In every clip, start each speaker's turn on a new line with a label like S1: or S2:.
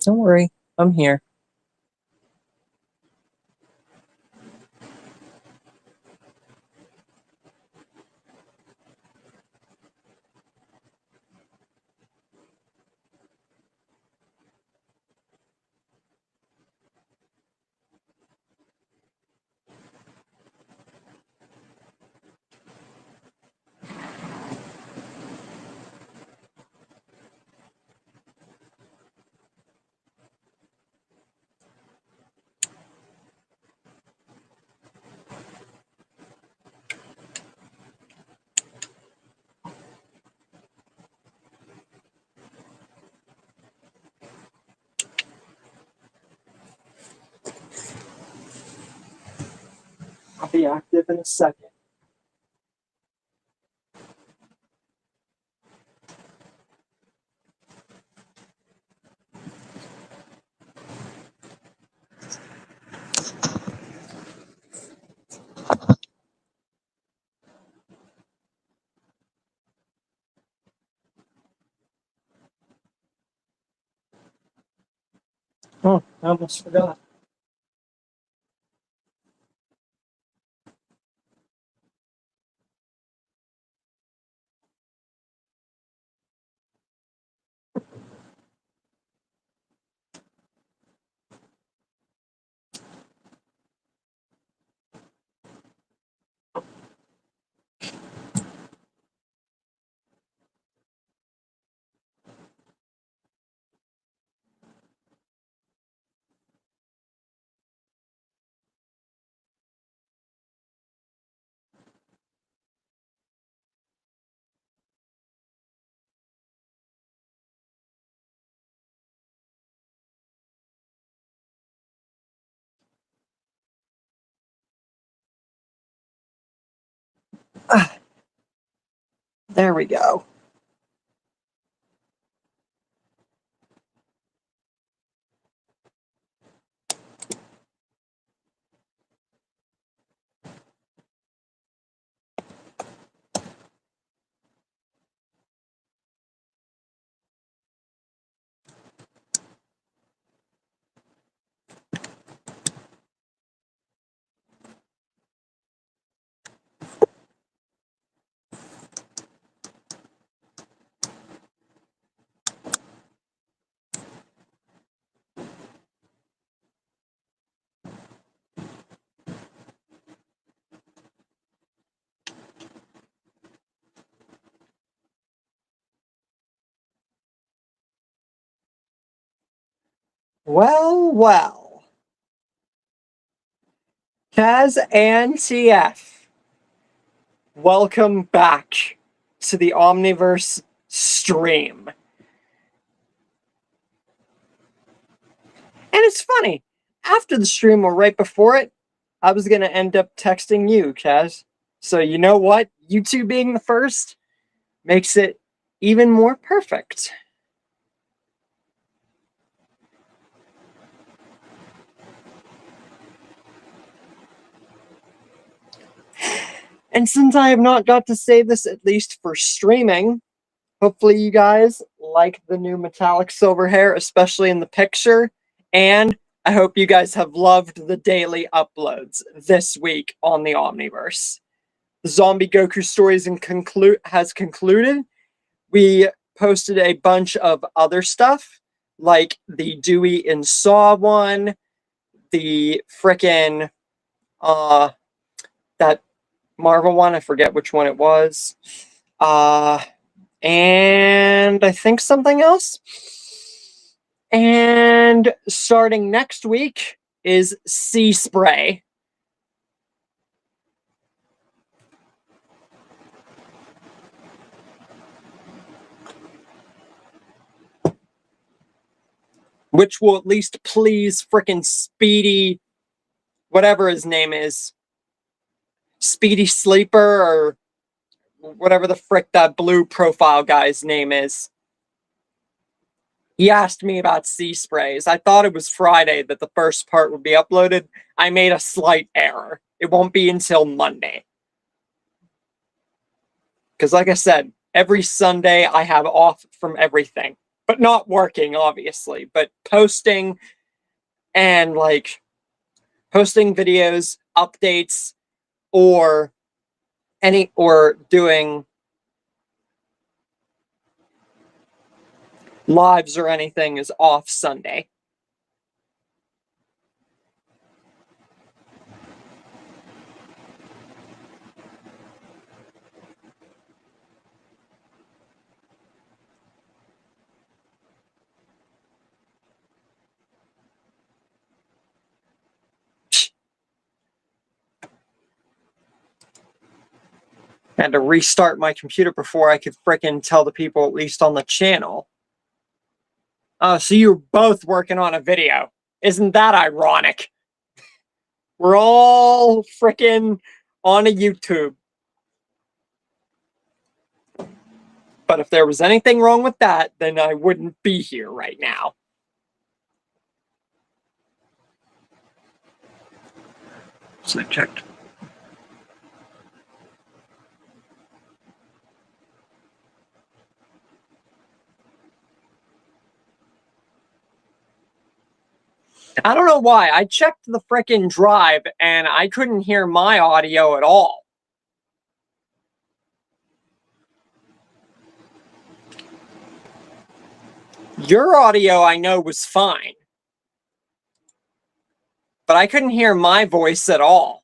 S1: Don't worry, I'm here. I'll be active in a second. Oh, I almost forgot. Ah, there we go. Well, well. Kaz and TF, welcome back to the Omniverse stream. And it's funny, after the stream or right before it, I was going to end up texting you, Kaz. So you know what? You two being the first makes it even more perfect. And since I have not got to say this, at least for streaming, hopefully you guys like the new metallic silver hair, especially in the picture. And I hope you guys have loved the daily uploads this week on the Omniverse. The Zombie Goku stories has concluded. We posted a bunch of other stuff, like the Dewey and Saw one, the frickin' that Marvel one, I forget which one it was. And I think something else. And starting next week is Sea Spray. Which will at least please frickin' Speedy, whatever his name is. Speedy Sleeper, or whatever the frick that blue profile guy's name is. He asked me about Sea Sprays. I thought it was Friday that the first part would be uploaded. I made a slight error. It won't be until Monday. Because like I said, every Sunday I have off from everything. but not working, obviously, but posting and like posting videos, updates, or doing lives or anything is off Sunday. I had to restart my computer before I could frickin' tell the people, at least on the channel. Oh, so you're both working on a video. Isn't that ironic? We're all frickin' on a YouTube. But if there was anything wrong with that, then I wouldn't be here right now. So I checked. I don't know why. I checked the frickin' drive and I couldn't hear my audio at all. Your audio, I know, was fine. But I couldn't hear my voice at all.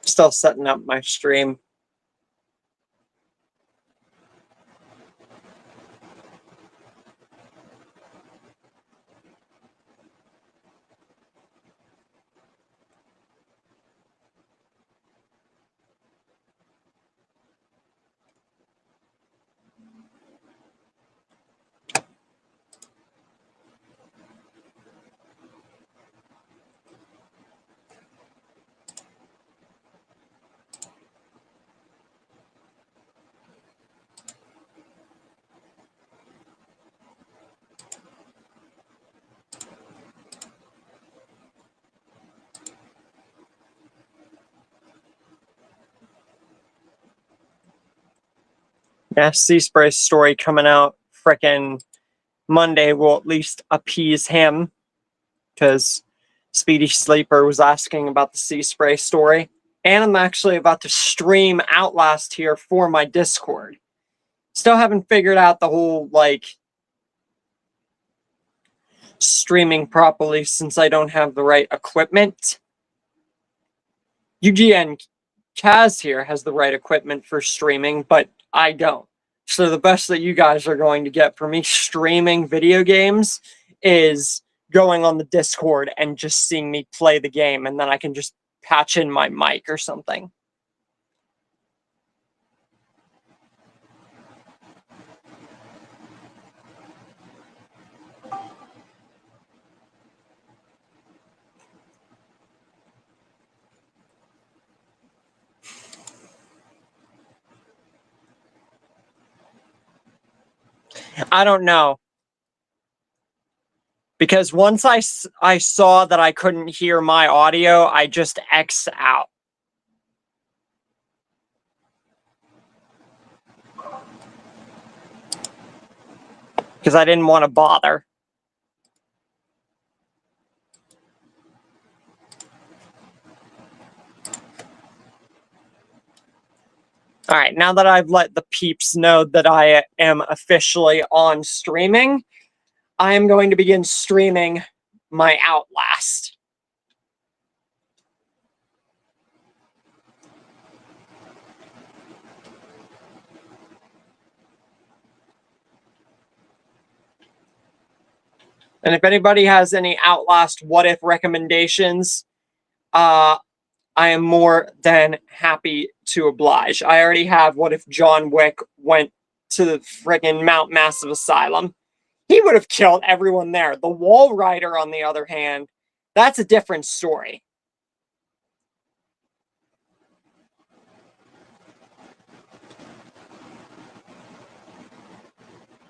S1: Still setting up my stream. Yeah, Sea Spray's story coming out frickin' Monday will at least appease him, because Speedy Sleeper was asking about the Sea Spray story. And I'm actually about to stream Outlast here for my Discord. Still haven't figured out the whole, like, streaming properly since I don't have the right equipment. UGN Kaz here has the right equipment for streaming, but I don't. So the best that you guys are going to get for me streaming video games is going on the Discord and just seeing me play the game, and then I can just patch in my mic or something. I don't know. Because once I saw that I couldn't hear my audio, I just X'd out. Because I didn't want to bother. All right, now that I've let the peeps know that I am officially on streaming, I am going to begin streaming my Outlast. And if anybody has any Outlast what if recommendations, I am more than happy to oblige. I already have What If John Wick went to the friggin' Mount Massive Asylum. He would have killed everyone there. The Wall Rider, on the other hand, that's a different story.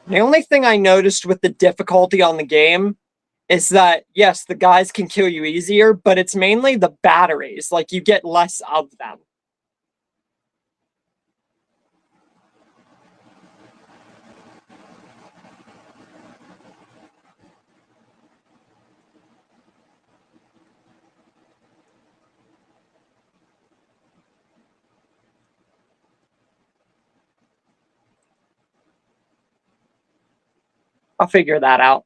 S1: The only thing I noticed with the difficulty on the game is that, yes, the guys can kill you easier, but it's mainly the batteries. Like, you get less of them. I'll figure that out.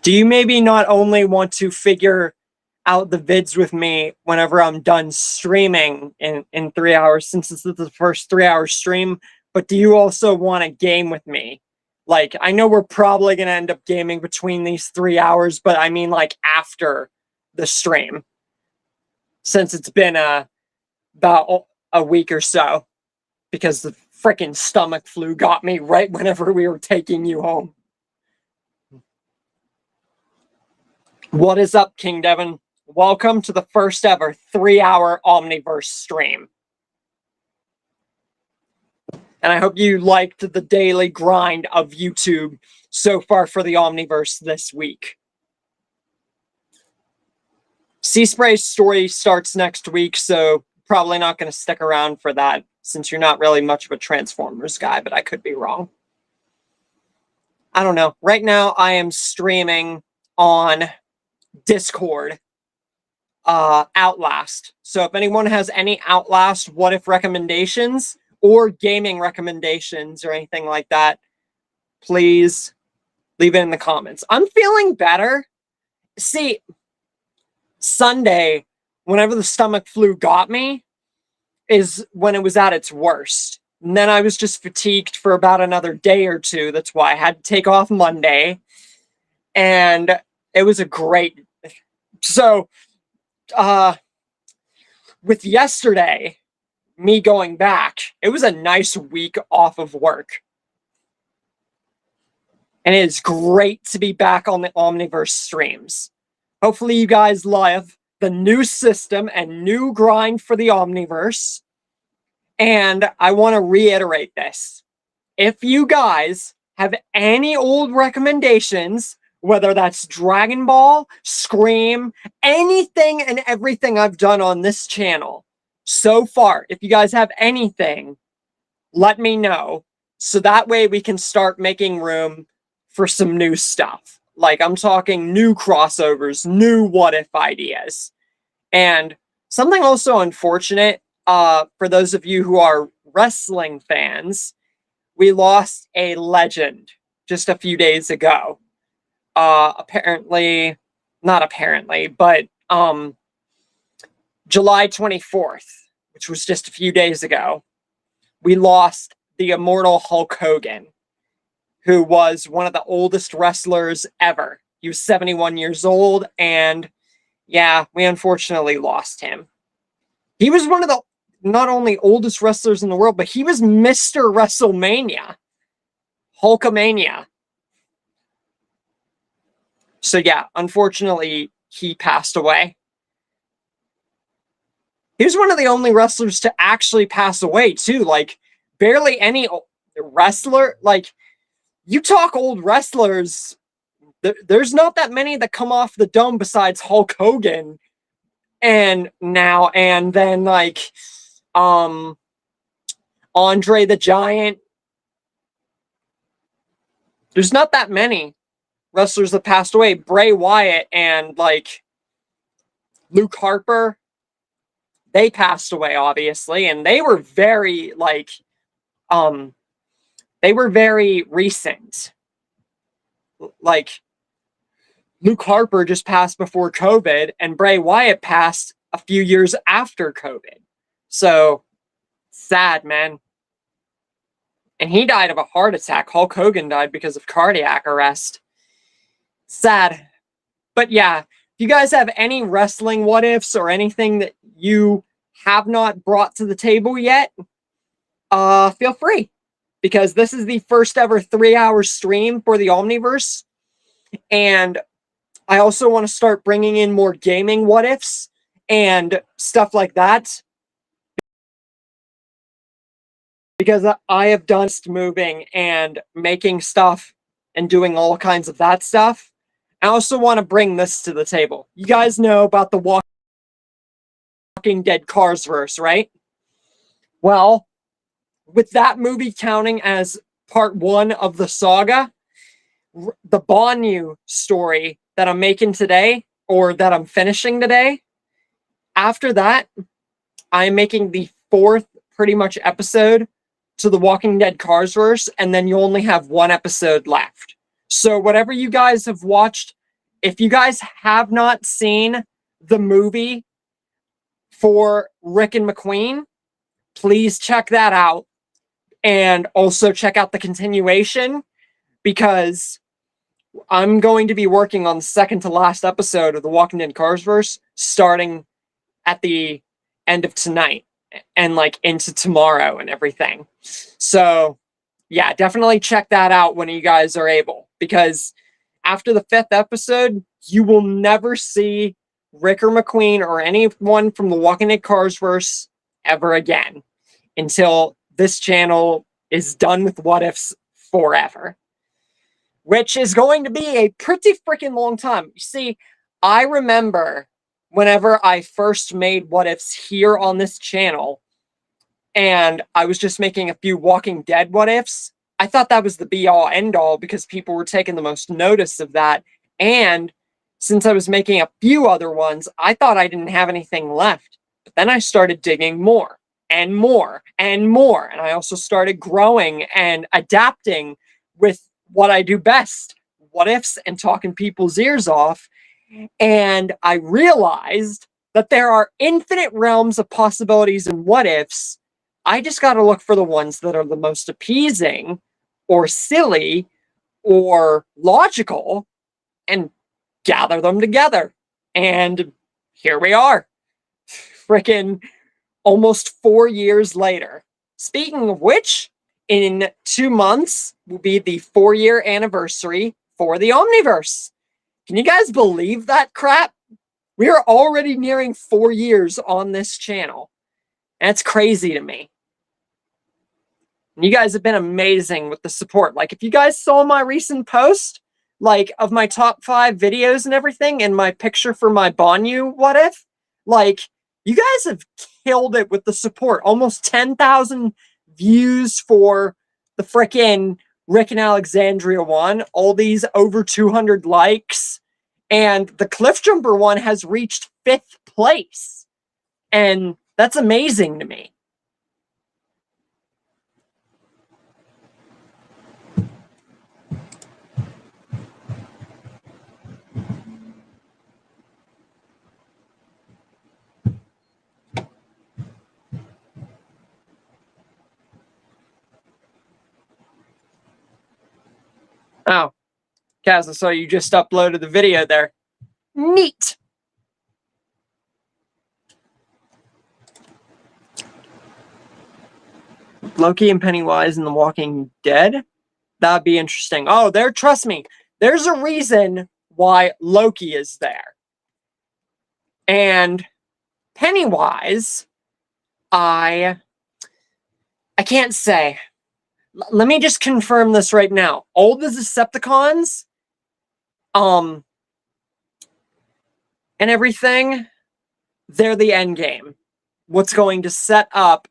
S1: Do you maybe not only want to figure out the vids with me whenever I'm done streaming in 3 hours, since this is the first 3-hour stream, but do you also want to game with me? Like, I know we're probably going to end up gaming between these 3 hours, but I mean, like, after the stream, since it's been about a week or so, because the freaking stomach flu got me right whenever we were taking you home. What is up, King Devin? Welcome to the first ever 3-hour Omniverse stream. And I hope you liked the daily grind of YouTube so far for the Omniverse this week. Sea Spray's story starts next week, so probably not going to stick around for that, since you're not really much of a Transformers guy, but I could be wrong. I don't know. Right now, I am streaming on Discord Outlast. So if anyone has any Outlast What If recommendations or gaming recommendations or anything like that, please leave it in the comments. I'm feeling better. See, Sunday, whenever the stomach flu got me, is when it was at its worst. And then I was just fatigued for about another day or two. That's why I had to take off Monday. And it was a great... So, with yesterday, me going back, it was a nice week off of work. And it is great to be back on the Omniverse streams. Hopefully you guys love the new system and new grind for the Omniverse. And I want to reiterate this. If you guys have any old recommendations, whether that's Dragon Ball, Scream, anything and everything I've done on this channel so far, if you guys have anything, let me know. So that way we can start making room for some new stuff. Like, I'm talking new crossovers, new what if ideas. And something also unfortunate, for those of you who are wrestling fans, we lost a legend just a few days ago. Apparently, not apparently, but July 24th, which was just a few days ago, we lost the immortal Hulk Hogan, who was one of the oldest wrestlers ever. He was 71 years old, and yeah, we unfortunately lost him. He was one of the not only oldest wrestlers in the world, but he was Mr. WrestleMania. Hulkamania. So yeah, unfortunately, he passed away. He was one of the only wrestlers to actually pass away, too. Like, barely any wrestler. Like, you talk old wrestlers, there's not that many that come off the dome besides Hulk Hogan. And then, like, Andre the Giant. There's not that many wrestlers that passed away. Bray Wyatt and, like, Luke Harper, they passed away, obviously, and they were very, like, they were very recent. Like, Luke Harper just passed before COVID, and Bray Wyatt passed a few years after COVID. So, sad, man. And he died of a heart attack. Hulk Hogan died because of cardiac arrest. Sad. But yeah, if you guys have any wrestling what ifs or anything that you have not brought to the table yet, feel free, because this is the first ever 3-hour stream for the Omniverse, and I also want to start bringing in more gaming what ifs and stuff like that, because I have done moving and making stuff and doing all kinds of that stuff. I also want to bring this to the table. You guys know about the Walking Dead Carsverse, right? Well, with that movie counting as part 1 of the saga, the Banyu story that I'm making today, or that I'm finishing today, after that, I'm making the 4th pretty much episode to the Walking Dead Carsverse, and then you only have 1 episode left. So whatever you guys have watched, if you guys have not seen the movie for Rick and McQueen, please check that out. And also check out the continuation, because I'm going to be working on the second to last episode of the Walking Dead Carsverse starting at the end of tonight and like into tomorrow and everything. So yeah, definitely check that out when you guys are able, because after the 5th episode, you will never see Rick or McQueen or anyone from the Walking Dead Carsverse ever again until this channel is done with what ifs forever, which is going to be a pretty freaking long time. You see, I remember whenever I first made what ifs here on this channel, and I was just making a few Walking Dead what ifs, I thought that was the be all end all because people were taking the most notice of that. And since I was making a few other ones, I thought I didn't have anything left. But then I started digging more and more and more. And I also started growing and adapting with what I do best, what ifs and talking people's ears off. And I realized that there are infinite realms of possibilities and what ifs. I just got to look for the ones that are the most appeasing or silly or logical and gather them together. And here we are, freaking almost 4 years later. Speaking of which, in 2 months will be the 4-year anniversary for the Omniverse. Can you guys believe that crap? We are already nearing 4 years on this channel. That's crazy to me. And you guys have been amazing with the support. Like, if you guys saw my recent post, like, of my top 5 videos and everything, and my picture for my Banyu what if, like, you guys have killed it with the support. Almost 10,000 views for the frickin' Rick and Alexandria one. All these over 200 likes. And the Cliff Jumper one has reached 5th place. And that's amazing to me. Oh, Kaz, I saw you just uploaded the video there. Neat. Loki and Pennywise in The Walking Dead? That'd be interesting. Oh, trust me, there's a reason why Loki is there. And Pennywise, I can't say. Let me just confirm this right now. All the Decepticons, and everything, they're the end game. What's going to set up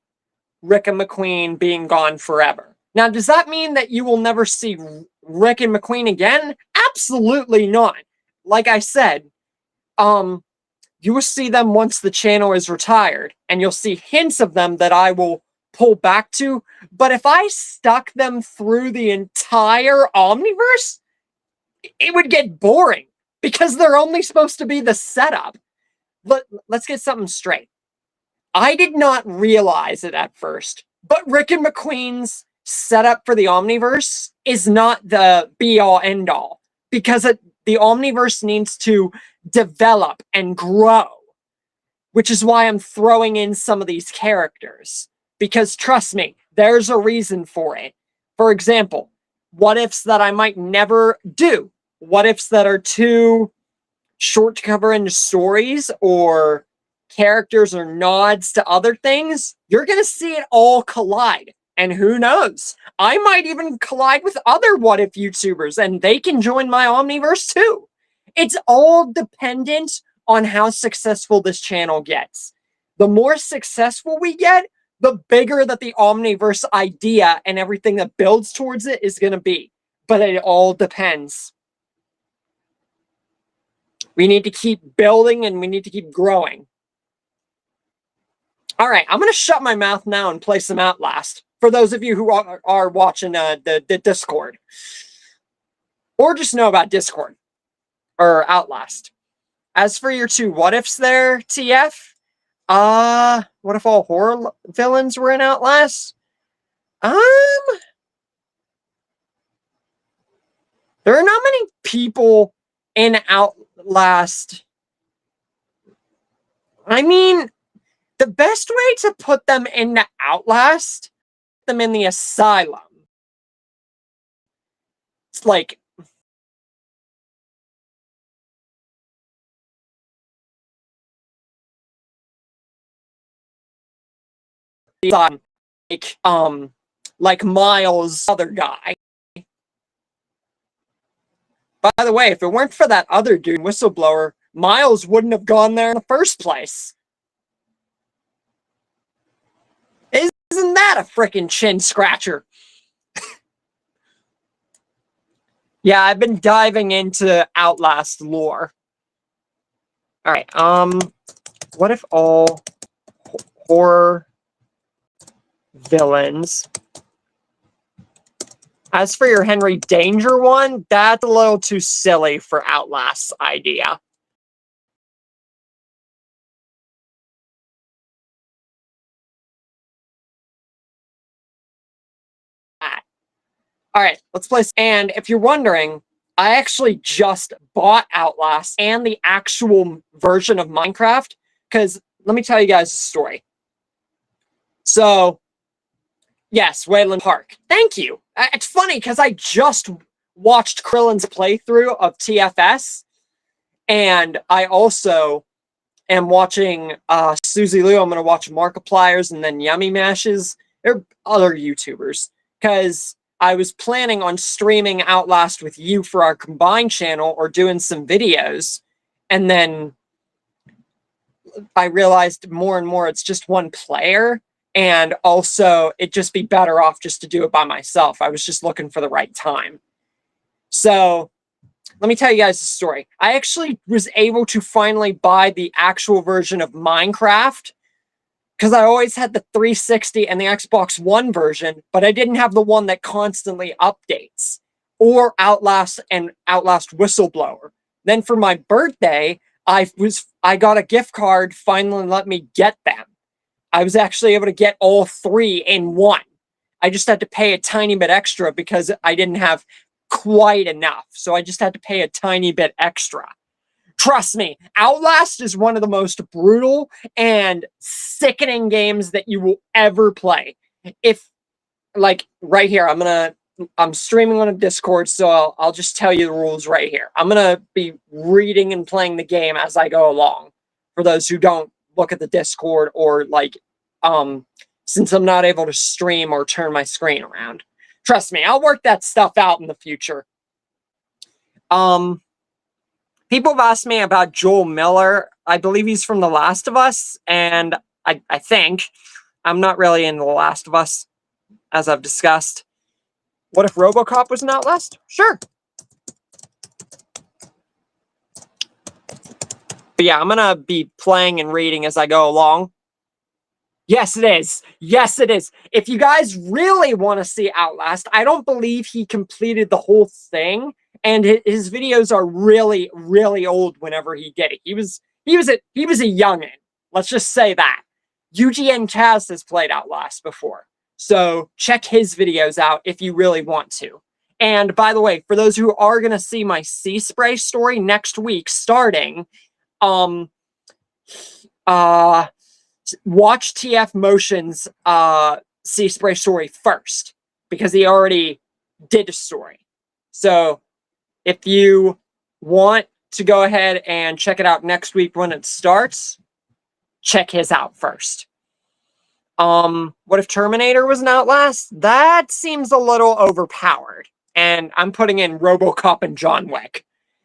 S1: Rick and McQueen being gone forever. Now, does that mean that you will never see Rick and McQueen again? Absolutely not. Like I said, you will see them once the channel is retired, and you'll see hints of them that I will pull back to. But if I stuck them through the entire Omniverse, it would get boring, because they're only supposed to be the setup. Let's get something straight. I did not realize it at first, but Rick and McQueen's setup for the Omniverse is not the be-all, end-all, because The Omniverse needs to develop and grow, which is why I'm throwing in some of these characters. Because trust me, there's a reason for it. For example, what ifs that I might never do. What ifs that are too short to cover into stories or characters or nods to other things. You're going to see it all collide. And who knows? I might even collide with other what if YouTubers and they can join my Omniverse too. It's all dependent on how successful this channel gets. The more successful we get, the bigger that the Omniverse idea and everything that builds towards it is going to be. But it all depends. We need to keep building and we need to keep growing. All right, I'm going to shut my mouth now and play some Outlast. For those of you who are watching the Discord. Or just know about Discord. Or Outlast. As for your two what-ifs there, TF. What if all horror villains were in Outlast? There are not many people in Outlast. I mean, the best way to put them in Outlast, them in the asylum. It's like like Miles' other guy. By the way, if it weren't for that other dude, Whistleblower, Miles wouldn't have gone there in the first place. Isn't that a freaking chin scratcher? Yeah, I've been diving into Outlast lore. All right, what if all horror villains? As for your Henry Danger one, that's a little too silly for Outlast's idea. All right, let's play. And if you're wondering, I actually just bought Outlast and the actual version of Minecraft, because let me tell you guys a story. So, yes, Wayland Park. Thank you. It's funny because I just watched Krillin's playthrough of TFS, and I also am watching Susie Lou. I'm going to watch Markipliers and then Yummy Mashes. They're other YouTubers, because I was planning on streaming Outlast with you for our combined channel or doing some videos. And then I realized more and more it's just one player. And also, it'd just be better off just to do it by myself. I was just looking for the right time. So, let me tell you guys the story. I actually was able to finally buy the actual version of Minecraft, because I always had the 360 and the Xbox One version, but I didn't have the one that constantly updates, or Outlast and Outlast Whistleblower. Then for my birthday, I got a gift card, finally let me get them. I was actually able to get all three in one. I just had to pay a tiny bit extra because I didn't have quite enough. So I just had to pay a tiny bit extra. Trust me, Outlast is one of the most brutal and sickening games that you will ever play. If, like, right here, I'm streaming on a Discord, so I'll just tell you the rules right here. I'm going to be reading and playing the game as I go along, for those who don't look at the Discord, or, like, since I'm not able to stream or turn my screen around. Trust me, I'll work that stuff out in the future. People have asked me about Joel Miller. I believe he's from The Last of Us, and I think I'm not really in The Last of Us, as I've discussed. What if RoboCop was an Outlast? Sure. But yeah, I'm gonna be playing and reading as I go along. Yes, it is. Yes, it is. If you guys really want to see Outlast, I don't believe he completed the whole thing. And his videos are really, really old whenever he did it. He was a youngin'. Let's just say that. UGN Chaz has played Outlast before. So check his videos out if you really want to. And by the way, for those who are going to see my sea spray story next week starting, watch TF Motion's sea spray story first, because he already did a story. So if you want to go ahead and check it out next week when it starts, check his out first. What if Terminator was an Outlast? That seems a little overpowered. And I'm putting in RoboCop and John Wick.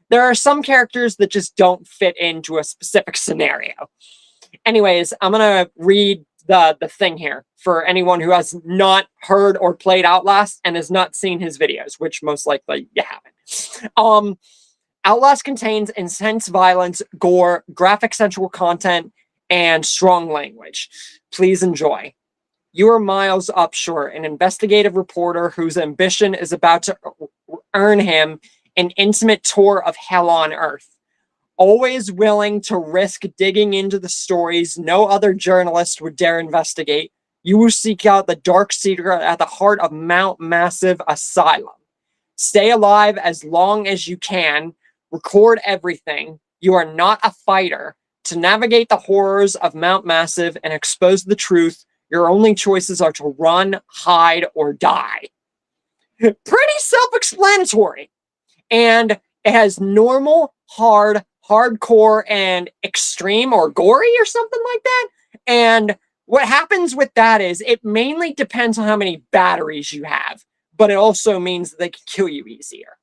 S1: There are some characters that just don't fit into a specific scenario. Anyways, I'm going to read the thing here for anyone who has not heard or played Outlast and has not seen his videos, which most likely you haven't. Outlast contains intense violence, gore, graphic sensual content, and strong language. Please enjoy. You are Miles Upshur, an investigative reporter whose ambition is about to earn him an intimate tour of hell on Earth. Always willing to risk digging into the stories no other journalist would dare investigate, you will seek out the dark secret at the heart of Mount Massive Asylum. Stay alive as long as you can. Record everything. You are not a fighter. To navigate the horrors of Mount Massive and expose the truth, your only choices are to run, hide, or die. Pretty self-explanatory. And it has normal, hard, hardcore, and extreme or gory or something like that. And what happens with that is it mainly depends on how many batteries you have, but it also means that they can kill you easier.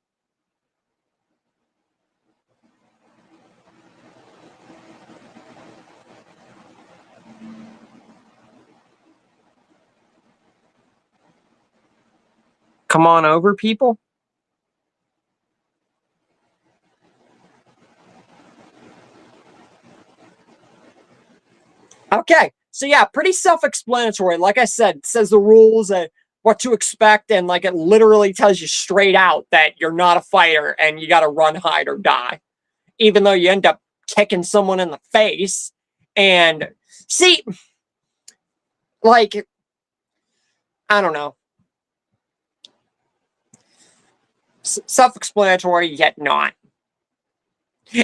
S1: Come on over, people. Okay, so yeah, pretty self-explanatory. Like I said, it says the rules and what to expect, and like it literally tells you straight out that you're not a fighter and you got to run, hide, or die. Even though you end up kicking someone in the face. And see, like, I don't know. Self-explanatory, yet not.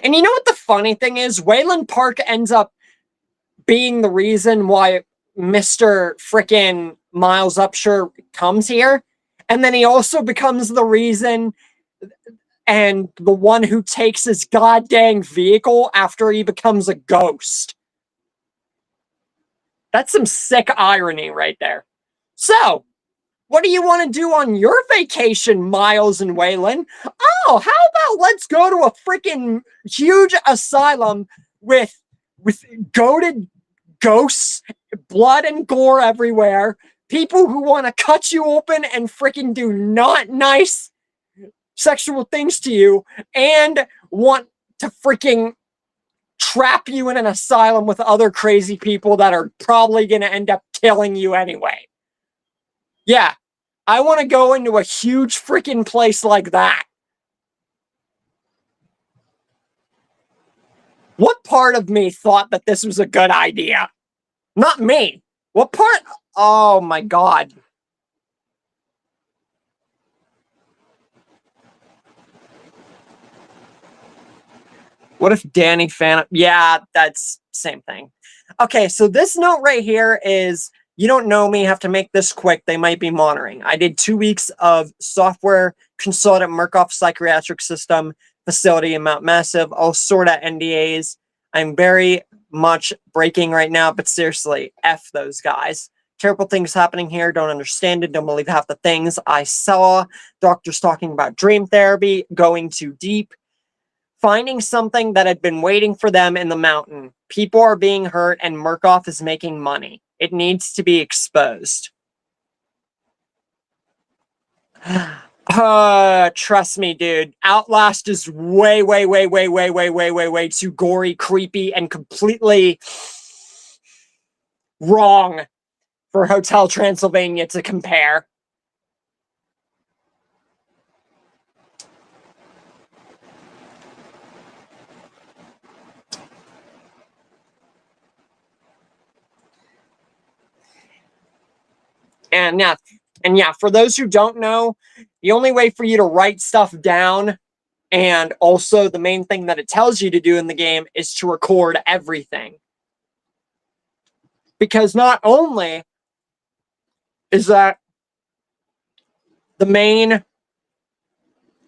S1: And you know what the funny thing is? Wayland Park ends up being the reason why Mr. Frickin' Miles Upshur comes here. And then he also becomes the reason and the one who takes his goddamn vehicle after he becomes a ghost. That's some sick irony right there. So, what do you want to do on your vacation, Miles and Wayland? Oh, how about let's go to a freaking huge asylum with goated ghosts, blood and gore everywhere, people who want to cut you open and freaking do not nice sexual things to you, and want to freaking trap you in an asylum with other crazy people that are probably going to end up killing you anyway. Yeah, I want to go into a huge freaking place like that. What part of me thought that this was a good idea? Not me. What part? Oh my god. What if Danny Phantom? Yeah, that's same thing. Okay, so this note right here is, you don't know me, have to make this quick. They might be monitoring. I did 2 weeks of software consultant Murkoff Psychiatric System facility in Mount Massive, all sort of NDAs. I'm very much breaking right now, but seriously, F those guys. Terrible things happening here. Don't understand it. Don't believe half the things I saw. Doctors talking about dream therapy, going too deep. Finding something that had been waiting for them in the mountain. People are being hurt and Murkoff is making money. It needs to be exposed. Trust me, dude. Outlast is way too gory, creepy, and completely wrong for Hotel Transylvania to compare. And yeah, for those who don't know, The only way for you to write stuff down, and also the main thing that it tells you to do in the game, is to record everything. Because not only is that the main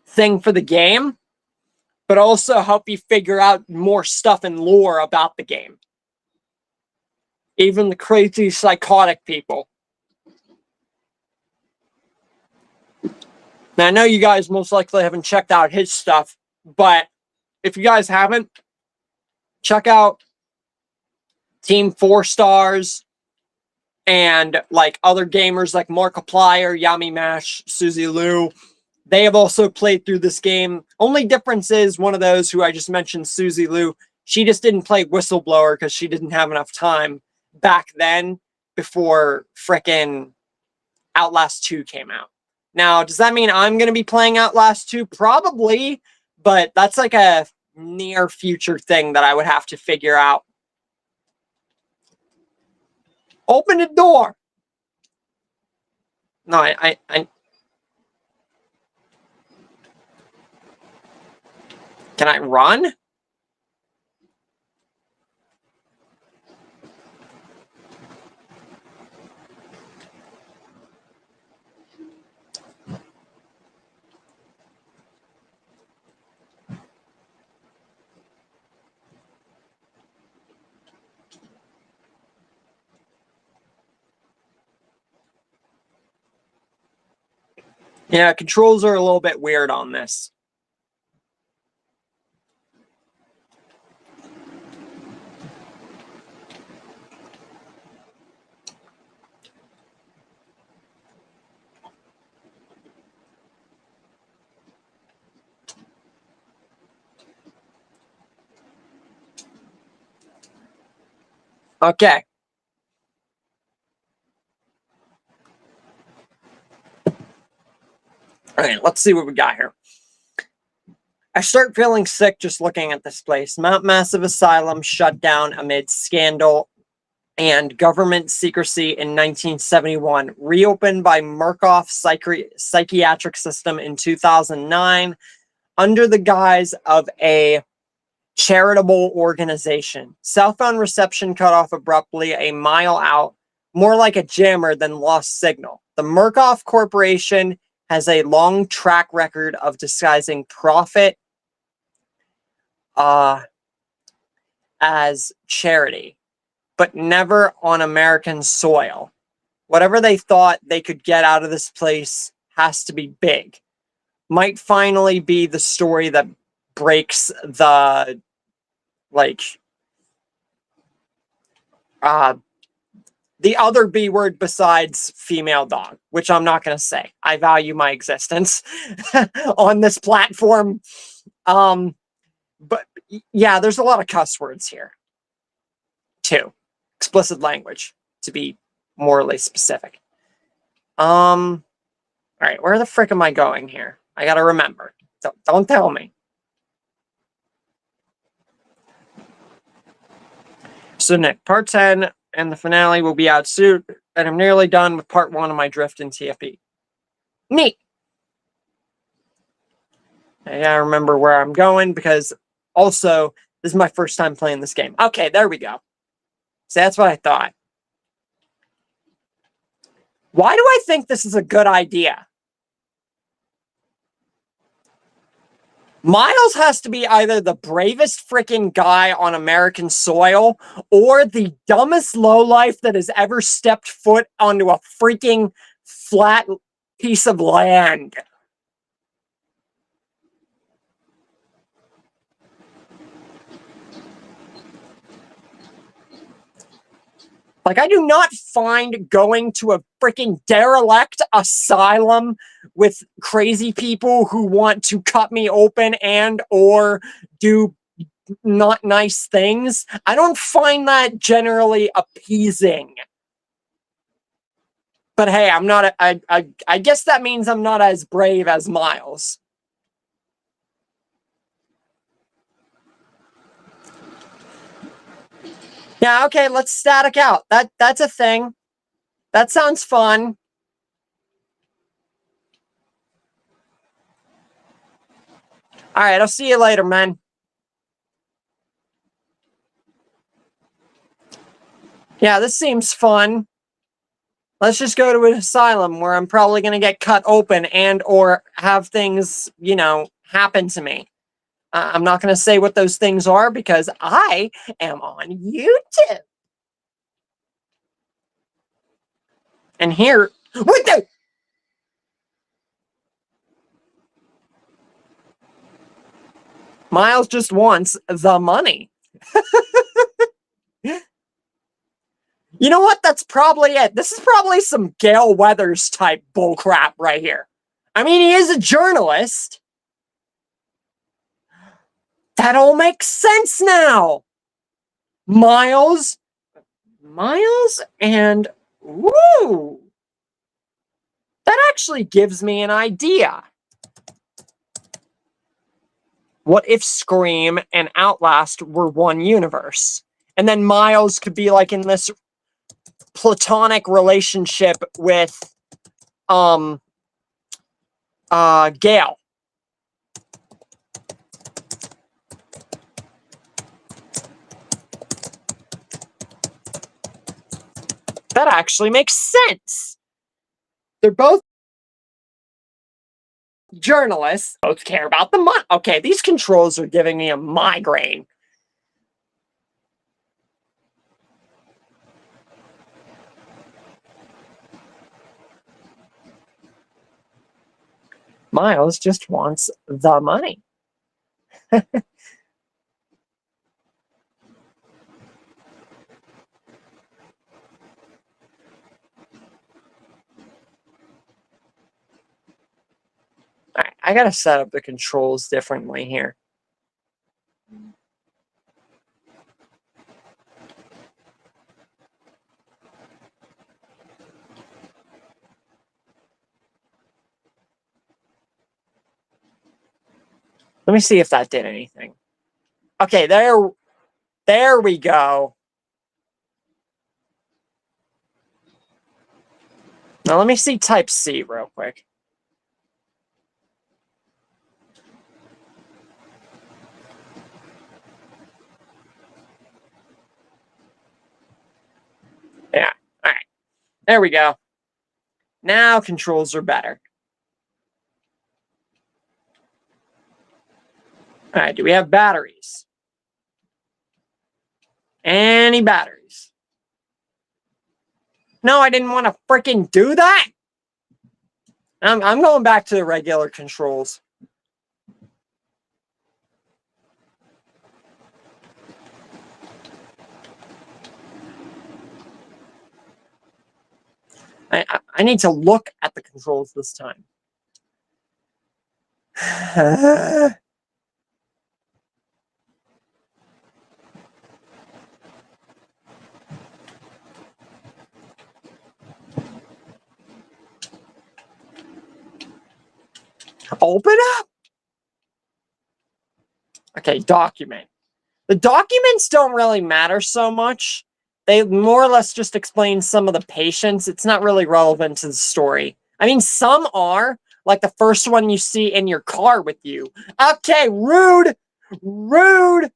S1: thing for the game, but also help you figure out more stuff and lore about the game. Even the crazy psychotic people. Now, I know you guys most likely haven't checked out his stuff, but if you guys haven't, check out Team 4 Stars and like other gamers like Markiplier, Yami Mash, Susie Liu. They have also played through this game. Only difference is one of those who I just mentioned, Susie Liu, she just didn't play Whistleblower because she didn't have enough time back then before frickin' Outlast 2 came out. Now, does that mean I'm going to be playing Outlast 2? Probably, but that's like a near future thing that I would have to figure out. Open the door. No, I can I run? Yeah, controls are a little bit weird on this. Okay. All right, let's see what we got here. I start feeling sick just looking at this place. Mount Massive Asylum shut down amid scandal and government secrecy in 1971. Reopened by Murkoff Psychiatric System in 2009 under the guise of a charitable organization. Cell phone reception cut off abruptly a mile out, more like a jammer than lost signal. The Murkoff Corporation has a long track record of disguising profit as charity, but never on American soil. Whatever they thought they could get out of this place has to be big. Might finally be the story that breaks the, like, the other B word besides female dog, which I'm not going to say. I value my existence on this platform. But yeah, there's a lot of cuss words here, too. Explicit language, to be morally specific. All right, where the frick am I going here? I gotta remember. Don't tell me. So Nick, part 10 and the finale will be out soon, and I'm nearly done with part 1 of my drift in TFP. Neat. I gotta remember where I'm going because also this is my first time playing this game. Okay, there we go. So that's what I thought. Why do I think this is a good idea? Miles has to be either the bravest freaking guy on American soil or the dumbest lowlife that has ever stepped foot onto a freaking flat piece of land. Like, I do not find going to a freaking derelict asylum with crazy people who want to cut me open and or do not nice things. I don't find that generally appeasing. But hey, I'm not. I guess that means I'm not as brave as Miles. Yeah, okay, let's static out. That's a thing. That sounds fun. All right, I'll see you later, man. Yeah, this seems fun. Let's just go to an asylum where I'm probably going to get cut open and or have things, you know, happen to me. I'm not going to say what those things are because I am on YouTube. And here, what the? Miles just wants the money. You know what? That's probably it. This is probably some Gale Weathers type bullcrap right here. I mean, he is a journalist. That all makes sense now. Miles, and woo! That actually gives me an idea. What if Scream and Outlast were one universe? And then Miles could be like in this platonic relationship with Gale. That actually makes sense. They're both journalists, both care about the money. Okay, these controls are giving me a migraine. Miles just wants the money. Alright, I gotta set up the controls differently here. Let me see if that did anything. Okay, there we go. Now let me see Type C real quick. Yeah, all right. There we go. Now controls are better. All right, do we have batteries? Any batteries? No, I didn't want to freaking do that. I'm going back to the regular controls. I need to look at the controls this time. Open up. Okay, document. The documents don't really matter so much. They more or less just explain some of the patients. It's not really relevant to the story. I mean, some are, like the first one you see in your car with you. Okay, rude. Rude.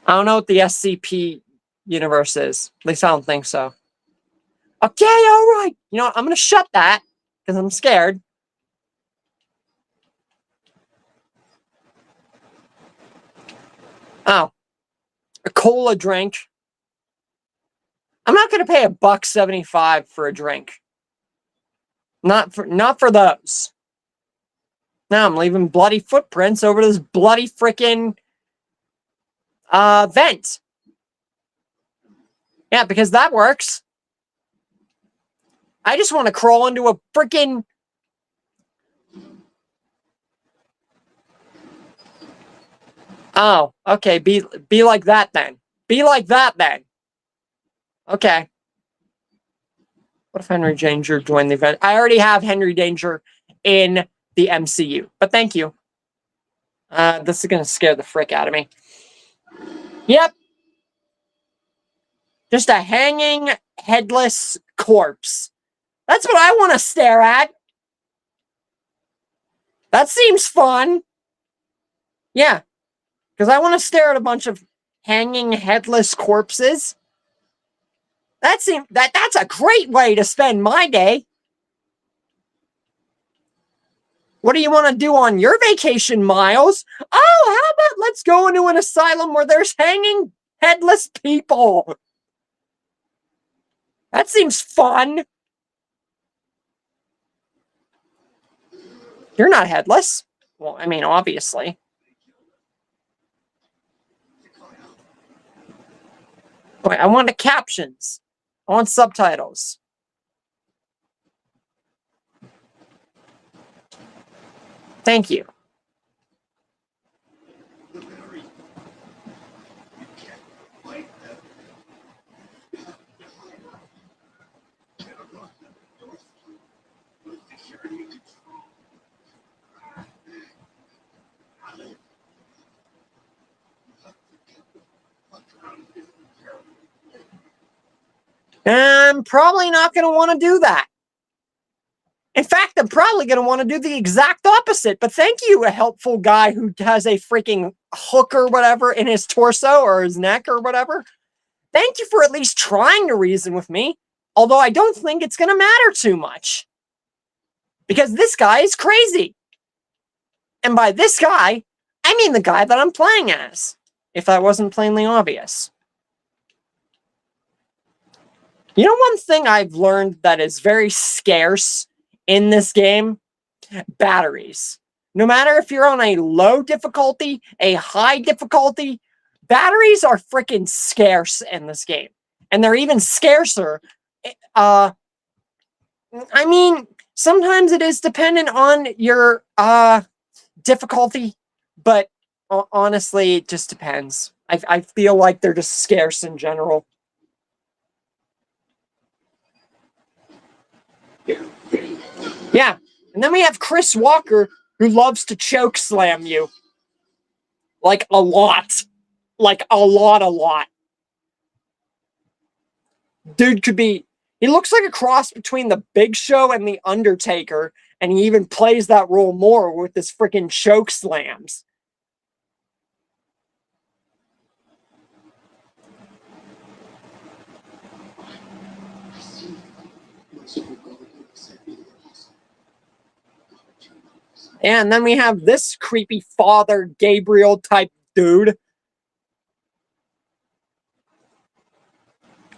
S1: I don't know what the SCP universe is. At least I don't think so. Okay, all right. You know what? I'm going to shut that because I'm scared. Oh, a cola drink. I'm not going to pay $1.75 for a drink. Not for those. Now I'm leaving bloody footprints over this bloody freaking vent. Yeah, because that works. I just want to crawl into a freaking... Oh, okay. Be like that then. Be like that then. Okay. What if Henry Danger joined the event? I already have Henry Danger in the MCU, but thank you. This is going to scare the frick out of me. Yep. Just a hanging, headless corpse. That's what I want to stare at. That seems fun. Yeah, because I want to stare at a bunch of hanging headless corpses. That's a great way to spend my day. What do you want to do on your vacation, Miles? Oh, how about let's go into an asylum where there's hanging headless people? That seems fun. You're not headless. Well, I mean, obviously. Wait, I want the captions. I want subtitles. Thank you. I'm probably not going to want to do that. In fact, I'm probably going to want to do the exact opposite. But thank you, a helpful guy who has a freaking hook or whatever in his torso or his neck or whatever. Thank you for at least trying to reason with me. Although I don't think it's going to matter too much. Because this guy is crazy. And by this guy, I mean the guy that I'm playing as. If that wasn't plainly obvious. You know, one thing I've learned that is very scarce in this game? Batteries. No matter if you're on a low difficulty, a high difficulty, batteries are freaking scarce in this game. And they're even scarcer. I mean, sometimes it is dependent on your difficulty, but honestly, it just depends. I feel like they're just scarce in general. Yeah, and then we have Chris Walker, who loves to choke slam you. Like, a lot. Like, a lot. Dude could be... He looks like a cross between the Big Show and the Undertaker, and he even plays that role more with his freaking choke slams. And then we have this creepy Father Gabriel type dude.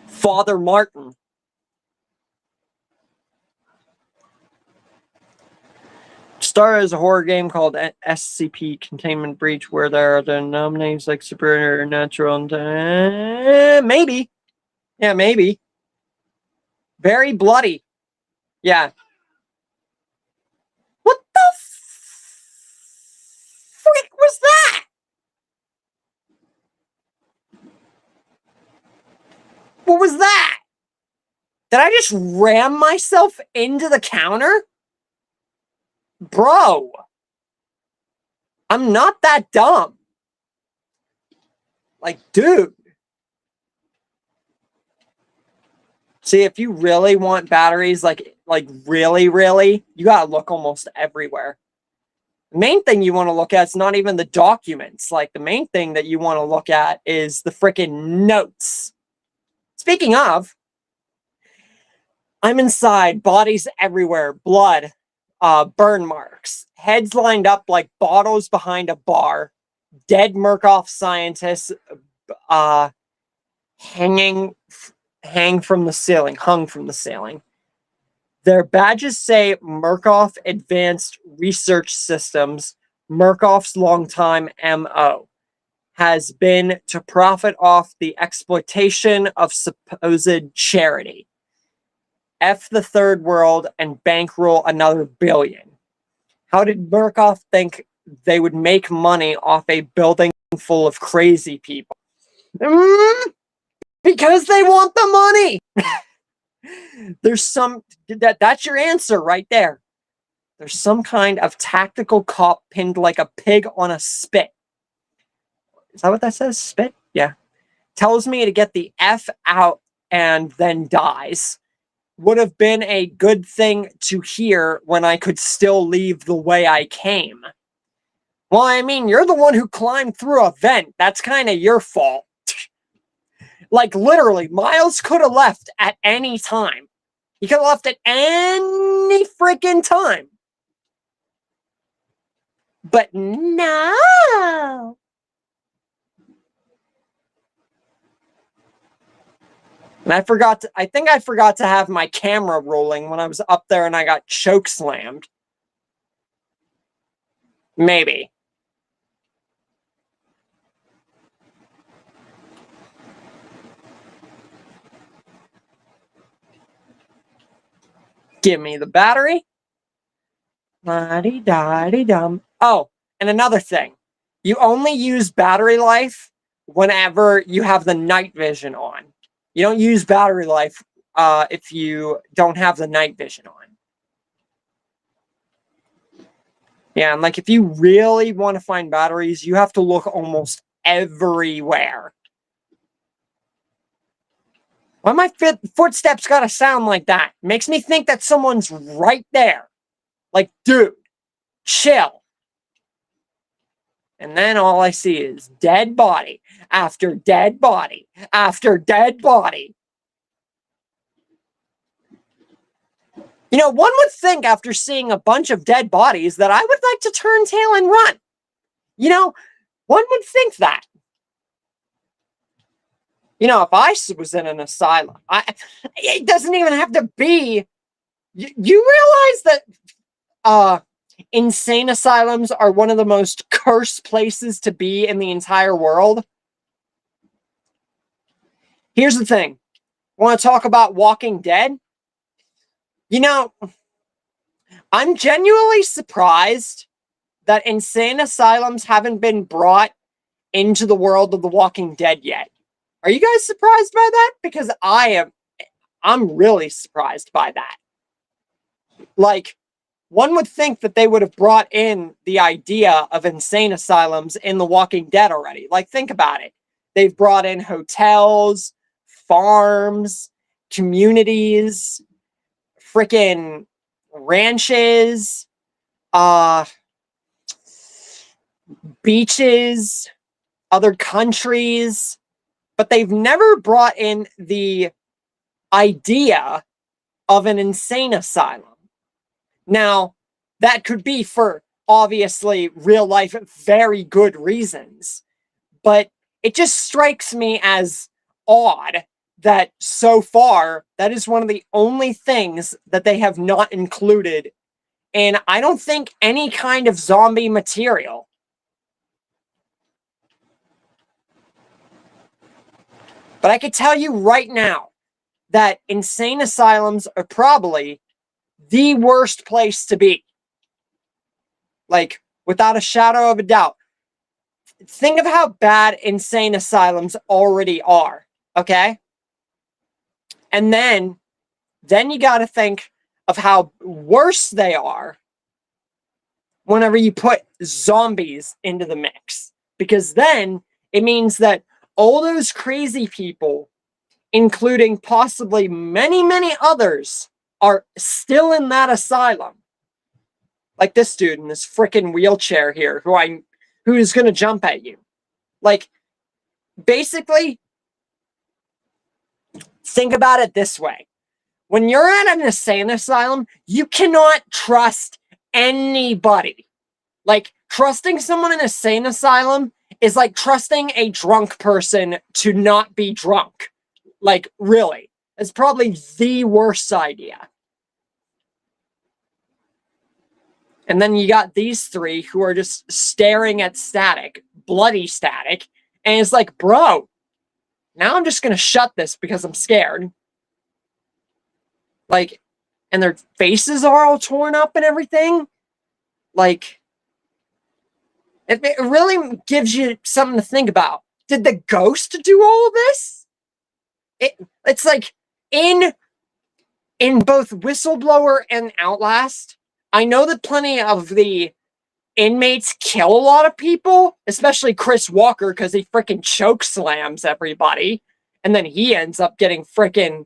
S1: Father Martin. Star is a horror game called SCP Containment Breach, where there are the names like supernatural and maybe. Yeah, maybe. Very bloody. Yeah. What the frick was that? What was that? Did I just ram myself into the counter? Bro. I'm not that dumb. Like, dude. See, if you really want batteries, like really, you gotta look almost everywhere. The main thing you want to look at is not even the documents. Like, the main thing that you want to look at is the freaking notes. Speaking of, I'm inside, bodies everywhere, blood, burn marks, heads lined up like bottles behind a bar, dead Murkoff scientists hung from the ceiling. Their badges say Murkoff Advanced Research Systems. Murkoff's longtime MO has been to profit off the exploitation of supposed charity. F the third world and bankroll another billion. How did Murkoff think they would make money off a building full of crazy people? Because they want the money. There's some... That's your answer right there. There's some kind of tactical cop pinned like a pig on a spit. Is that what that says? Spit? Yeah. Tells me to get the F out and then dies. would have been a good thing to hear when I could still leave the way I came. Well, I mean, you're the one who climbed through a vent. That's kind of your fault. Like, literally, Miles could have left at any time. He could have left at any freaking time. But no. And I think I forgot to have my camera rolling when I was up there and I got choke slammed. Maybe. Give me the battery. La-di-da-di-dum. Oh, and another thing. You only use battery life whenever you have the night vision on. You don't use battery life if you don't have the night vision on. Yeah, and like if you really want to find batteries, you have to look almost everywhere. Why my footsteps gotta sound like that? Makes me think that someone's right there. Like, dude, chill. And then all I see is dead body after dead body after dead body. You know, one would think after seeing a bunch of dead bodies that I would like to turn tail and run. You know, one would think that. You know, if I was in an asylum, it doesn't even have to be. You realize that insane asylums are one of the most cursed places to be in the entire world? Here's the thing. Want to talk about Walking Dead? You know, I'm genuinely surprised that insane asylums haven't been brought into the world of The Walking Dead yet. Are you guys surprised by that? Because I'm really surprised by that. Like, one would think that they would have brought in the idea of insane asylums in The Walking Dead already. Like, think about it. They've brought in hotels, farms, communities, freaking ranches, beaches, other countries, but they've never brought in the idea of an insane asylum. Now, that could be for obviously real life very good reasons, but it just strikes me as odd that so far that is one of the only things that they have not included in, I don't think, any kind of zombie material. But I could tell you right now that insane asylums are probably the worst place to be. Like, without a shadow of a doubt. Think of how bad insane asylums already are, okay? And then you got to think of how worse they are whenever you put zombies into the mix. Because then it means that all those crazy people, including possibly many, many others, are still in that asylum. Like this dude in this freaking wheelchair here, who is going to jump at you. Like, basically, think about it this way. When you're at an insane asylum, you cannot trust anybody. Like, trusting someone in an insane asylum is like trusting a drunk person to not be drunk. Like, really. It's probably the worst idea. And then you got these three who are just staring at static, bloody static. And it's like, bro, now I'm just going to shut this because I'm scared. Like, and their faces are all torn up and everything. Like, it really gives you something to think about. Did the ghost do all of this? It's like, in both Whistleblower and Outlast, I know that plenty of the inmates kill a lot of people, especially Chris Walker, because he freaking choke slams everybody, and then he ends up getting freaking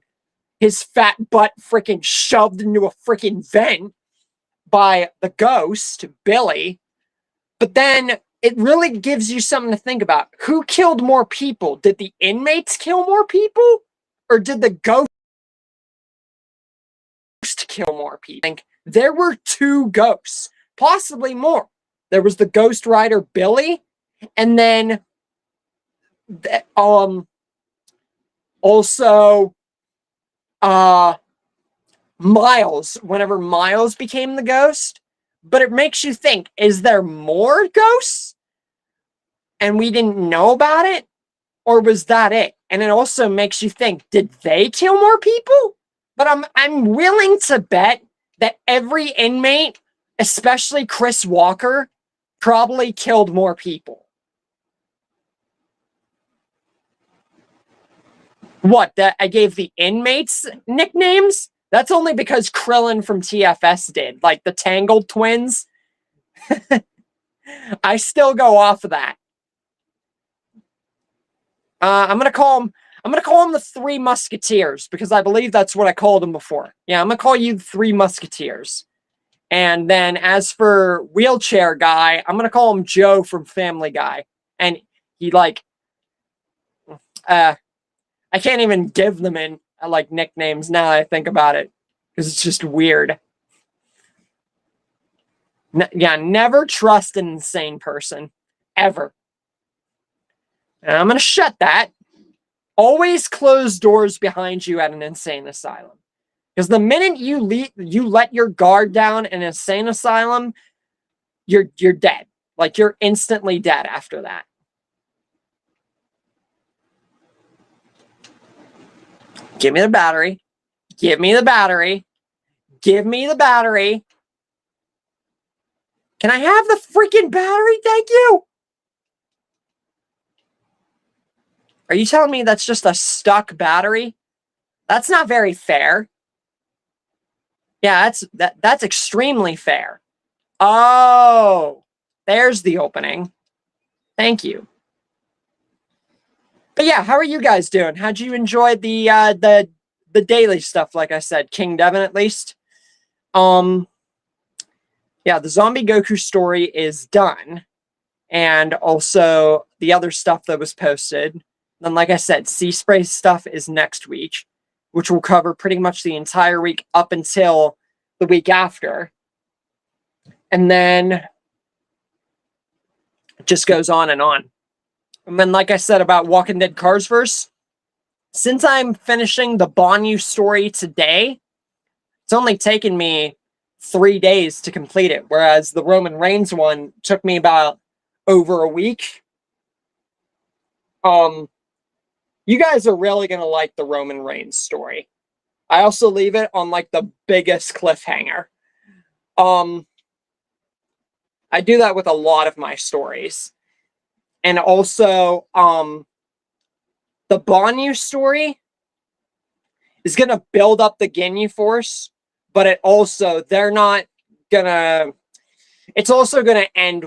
S1: his fat butt freaking shoved into a freaking vent by the ghost, Billy. But then it really gives you something to think about. Who killed more people? Did the inmates kill more people? Or did the ghost kill more people? I think there were 2 ghosts, possibly more. There was the Ghost Rider Billy, and then also Miles, whenever Miles became the ghost. But it makes you think, is there more ghosts and we didn't know about it? Or was that it? And it also makes you think, did they kill more people? But I'm willing to bet that every inmate, especially Chris Walker, probably killed more people. What, that I gave the inmates nicknames? That's only because Krillin from TFS did, like the Tangled twins. I still go off of that. I'm gonna call them the 3 Musketeers, because I believe that's what I called them before. Yeah, I'm gonna call you the 3 Musketeers. And then as for Wheelchair Guy, I'm gonna call him Joe from Family Guy. And he like I can't even give them in like nicknames now that I think about it, because it's just weird. Yeah, never trust an insane person, ever. And I'm gonna shut that. Always close doors behind you at an insane asylum, because the minute you let your guard down in an insane asylum, you're dead. Like, you're instantly dead after that. Give me the battery. Give me the battery. Give me the battery. Can I have the freaking battery? Thank you. Are you telling me that's just a stuck battery? That's not very fair. Yeah, that's extremely fair. Oh, there's the opening. Thank you. But yeah, how are you guys doing? How'd you enjoy the daily stuff? Like I said, King Devin at least. Yeah, the Zombie Goku story is done, and also the other stuff that was posted. Then, like I said, Sea Spray stuff is next week, which will cover pretty much the entire week up until the week after. And then it just goes on and on. And then, like I said about Walking Dead Carsverse, since I'm finishing the Banyu story today, it's only taken me 3 days to complete it, whereas the Roman Reigns one took me about over a week. You guys are really gonna like the Roman Reigns story. I also leave it on like the biggest cliffhanger. I do that with a lot of my stories. And also, the Banyu story is going to build up the Ginyu Force, but it's also going to end.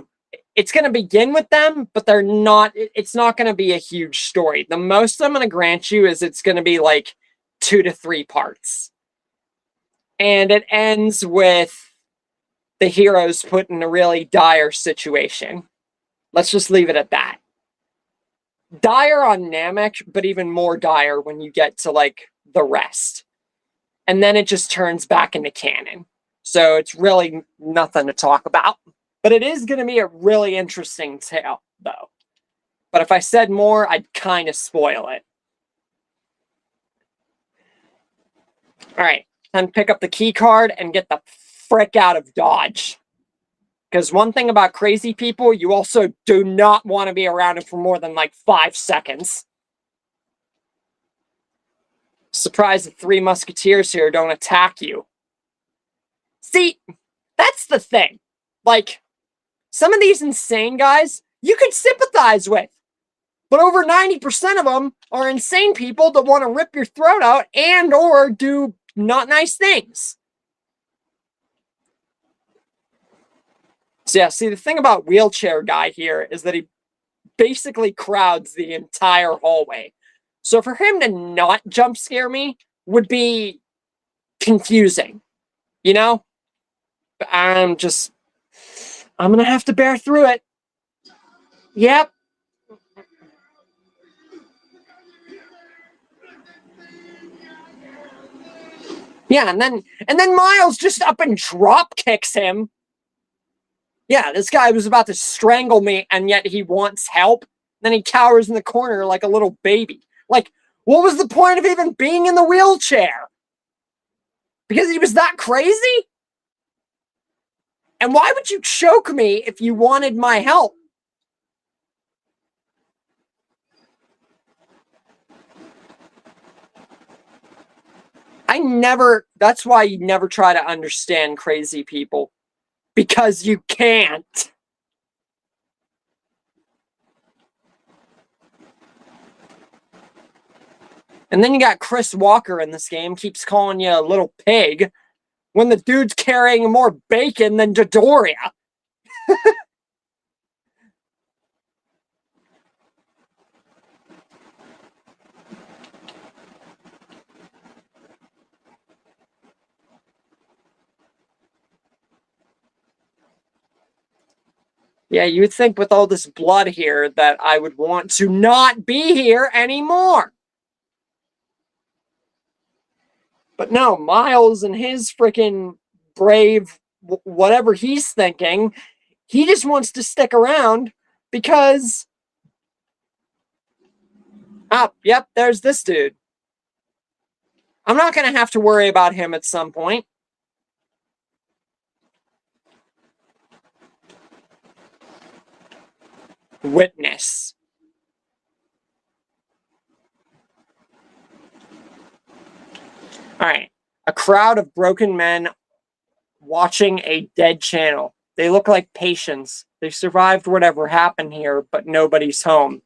S1: It's going to begin with them, but it's not going to be a huge story. The most I'm going to grant you is it's going to be like 2 to 3 parts. And it ends with the heroes put in a really dire situation. Let's just leave it at that. Dire on Namek, but even more dire when you get to like the rest. And then it just turns back into canon. So it's really nothing to talk about. But it is going to be a really interesting tale, though. But if I said more, I'd kind of spoil it. Alright, time to pick up the key card and get the frick out of Dodge. Because one thing about crazy people, you also do not want to be around them for more than like 5 seconds. Surprised the 3 Musketeers here don't attack you. See, that's the thing. Like, some of these insane guys, you could sympathize with. But over 90% of them are insane people that want to rip your throat out and or do not nice things. So yeah, see, the thing about Wheelchair Guy here is that he basically crowds the entire hallway. So for him to not jump scare me would be confusing, you know? But I'm gonna have to bear through it. Yep. Yeah, and then Miles just up and drop kicks him. Yeah, this guy was about to strangle me, and yet he wants help. Then he cowers in the corner like a little baby. Like, what was the point of even being in the wheelchair? Because he was that crazy? And why would you choke me if you wanted my help? That's why you never try to understand crazy people. Because you can't. And then you got Chris Walker in this game, keeps calling you a little pig, when the dude's carrying more bacon than Dodoria. Yeah, you would think with all this blood here that I would want to not be here anymore. But no, Miles and his freaking brave, whatever he's thinking, he just wants to stick around because... Oh, yep, there's this dude. I'm not going to have to worry about him at some point. Witness. All right. A crowd of broken men watching a dead channel. They look like patients. They survived whatever happened here, but nobody's home.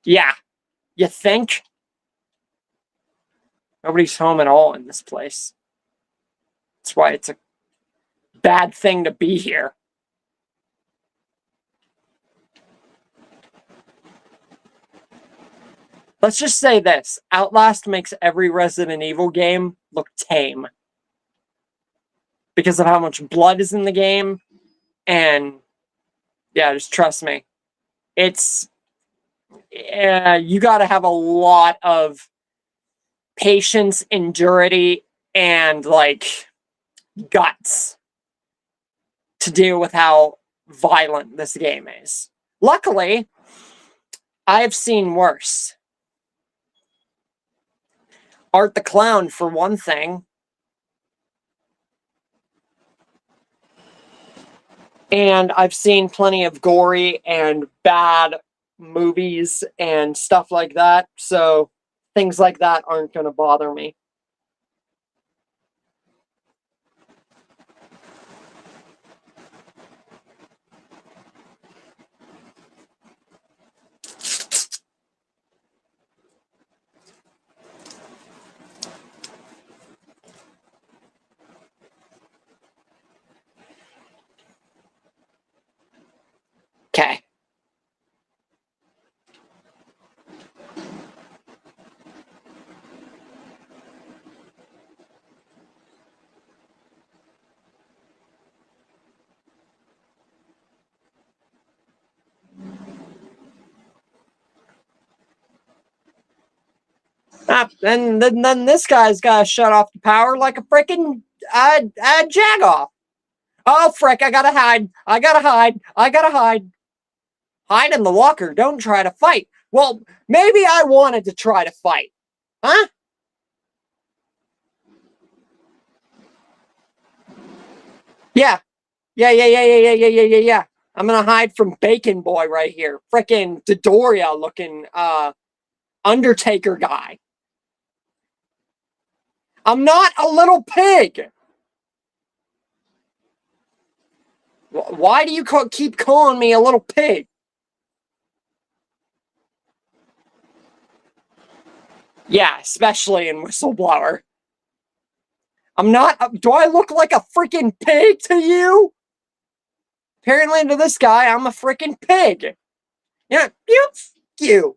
S1: Yeah. You think? Nobody's home at all in this place. That's why it's a bad thing to be here. Let's just say this. Outlast makes every Resident Evil game look tame. Because of how much blood is in the game. And yeah, just trust me. It's... you gotta have a lot of patience, endurity, and, like, guts to deal with how violent this game is. Luckily, I've seen worse. Art the Clown, for one thing. And I've seen plenty of gory and bad movies and stuff like that, so things like that aren't going to bother me. Okay. And then this guy's got to shut off the power like a freaking jagoff. Oh, frick, I gotta hide. I gotta hide. I gotta hide. Hide in the locker. Don't try to fight. Well, maybe I wanted to try to fight. Huh? Yeah. Yeah. I'm gonna hide from Bacon Boy right here. Frickin' Dodoria looking Undertaker guy. I'm not a little pig. Why do you keep calling me a little pig? Yeah, especially in Whistleblower. I'm not... Do I look like a freaking pig to you? Apparently to this guy, I'm a freaking pig. Yeah, you.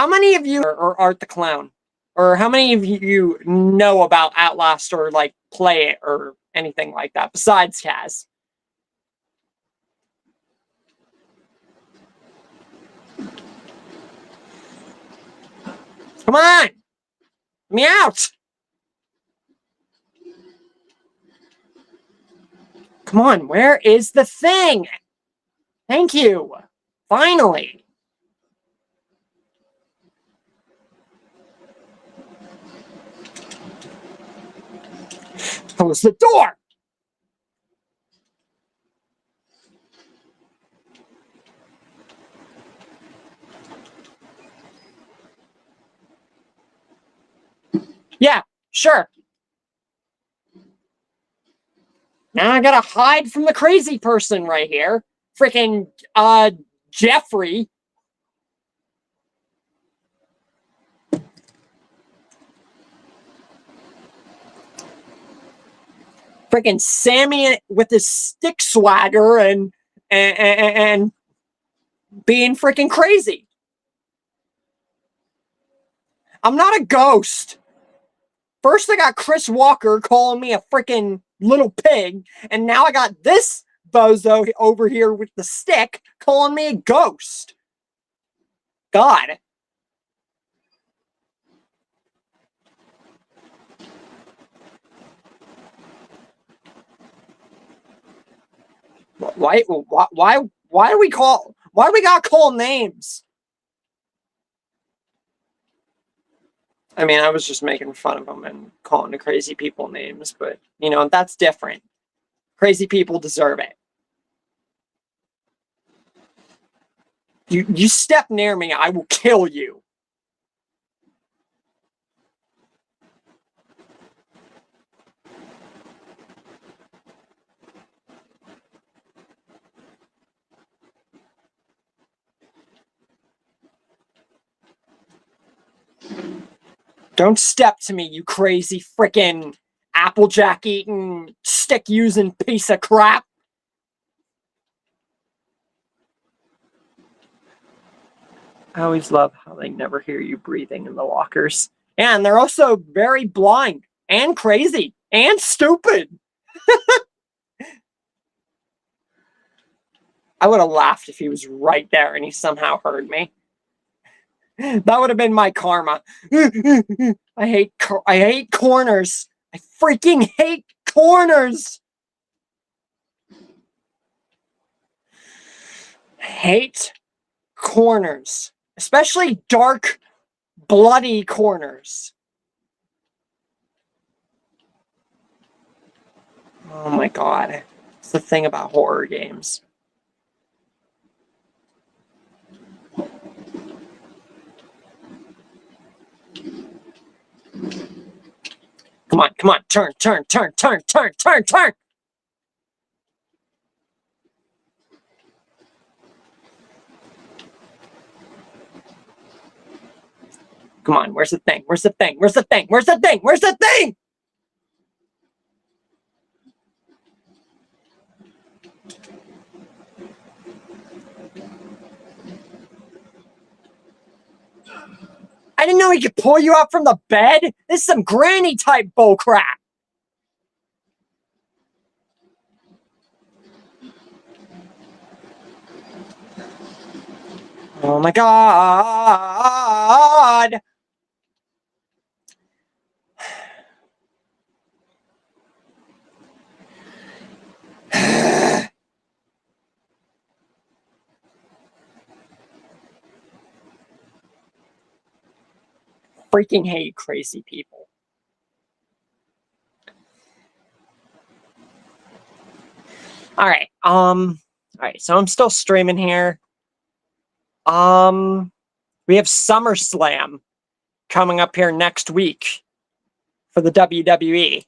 S1: How many of you are Art the Clown? Or how many of you know about Outlast or like play it or anything like that besides Kaz? Come on! Let me out! Come on, where is the thing? Thank you! Finally! Close the door! Yeah, sure. Now I gotta hide from the crazy person right here. Freaking, Jeffrey. Freaking Sammy with his stick swagger and being freaking crazy. I'm not a ghost. First I got Chris Walker calling me a freaking little pig, and now I got this bozo over here with the stick calling me a ghost. God. Why do we gotta call names? I mean, I was just making fun of them and calling the crazy people names, but, you know, that's different. Crazy people deserve it. You step near me, I will kill you. Don't step to me, you crazy freaking Applejack eating, stick using piece of crap. I always love how they never hear you breathing in the lockers. And they're also very blind and crazy and stupid. I would have laughed if he was right there and he somehow heard me. That would have been my karma. I hate corners. I freaking hate corners. I hate corners, especially dark, bloody corners. Oh my god. It's the thing about horror games. Come on, come on, turn, turn, turn, turn, turn, turn, turn! Come on, where's the thing? Where's the thing? Where's the thing? Where's the thing? Where's the thing? I didn't know he could pull you up from the bed. This is some granny type bullcrap. Oh my god. Freaking hate crazy people. Alright, so I'm still streaming here. We have SummerSlam coming up here next week for the WWE.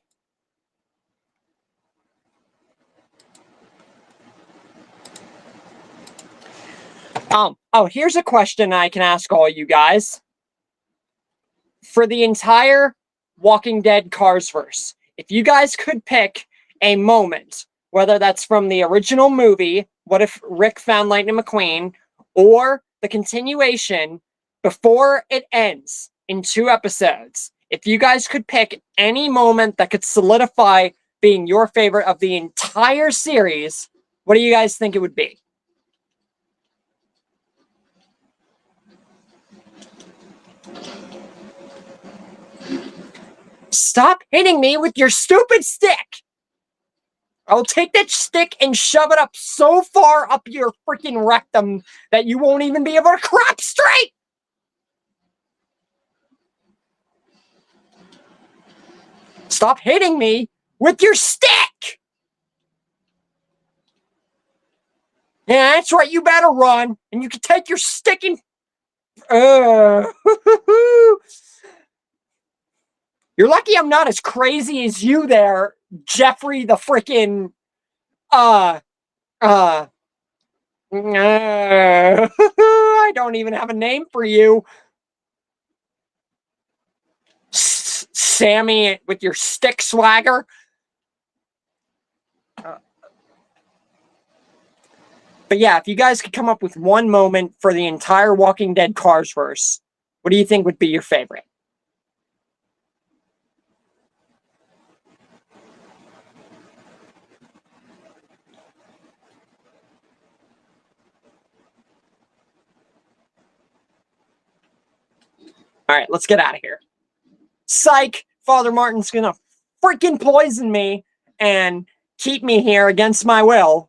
S1: Oh, here's a question I can ask all you guys. For the entire Walking Dead Carsverse, if you guys could pick a moment, whether that's from the original movie, What If Rick Found Lightning McQueen, or the continuation, before it ends in 2 episodes, if you guys could pick any moment that could solidify being your favorite of the entire series, what do you guys think it would be? Stop hitting me with your stupid stick! I'll take that stick and shove it up so far up your freaking rectum that you won't even be able to crop straight! Stop hitting me with your stick! Yeah, that's right, you better run, and you can take your stick and... You're lucky I'm not as crazy as you there, Jeffrey the freaking... I don't even have a name for you. Sammy with your stick swagger. But yeah, if you guys could come up with one moment for the entire Walking Dead Cars verse, what do you think would be your favorite? All right, let's get out of here. Psych! Father Martin's gonna freaking poison me and keep me here against my will.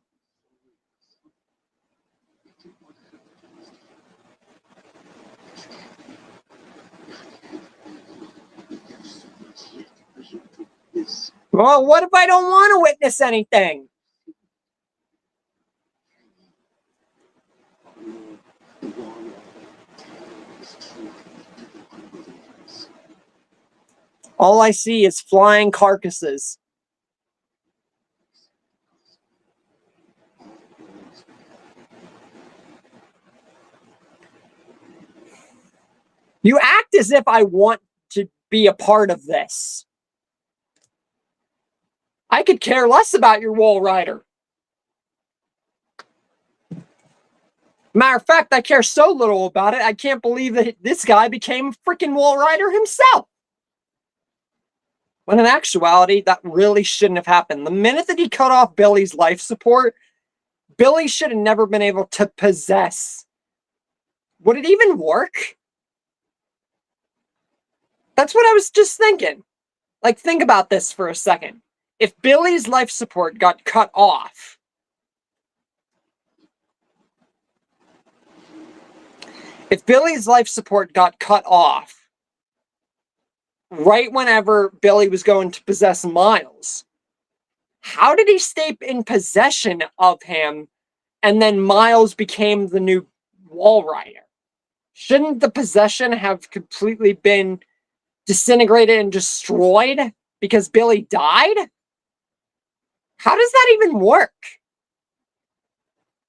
S1: Well, what if I don't want to witness anything? All I see is flying carcasses. You act as if I want to be a part of this. I could care less about your wall rider. Matter of fact, I care so little about it, I can't believe that this guy became a freaking wall rider himself. When in actuality, that really shouldn't have happened. The minute that he cut off Billy's life support, Billy should have never been able to possess. Would it even work? That's what I was just thinking. Like, think about this for a second. If Billy's life support got cut off, right whenever Billy was going to possess Miles, how did he stay in possession of him and then Miles became the new wall rider? Shouldn't the possession have completely been disintegrated and destroyed because Billy died? How does that even work?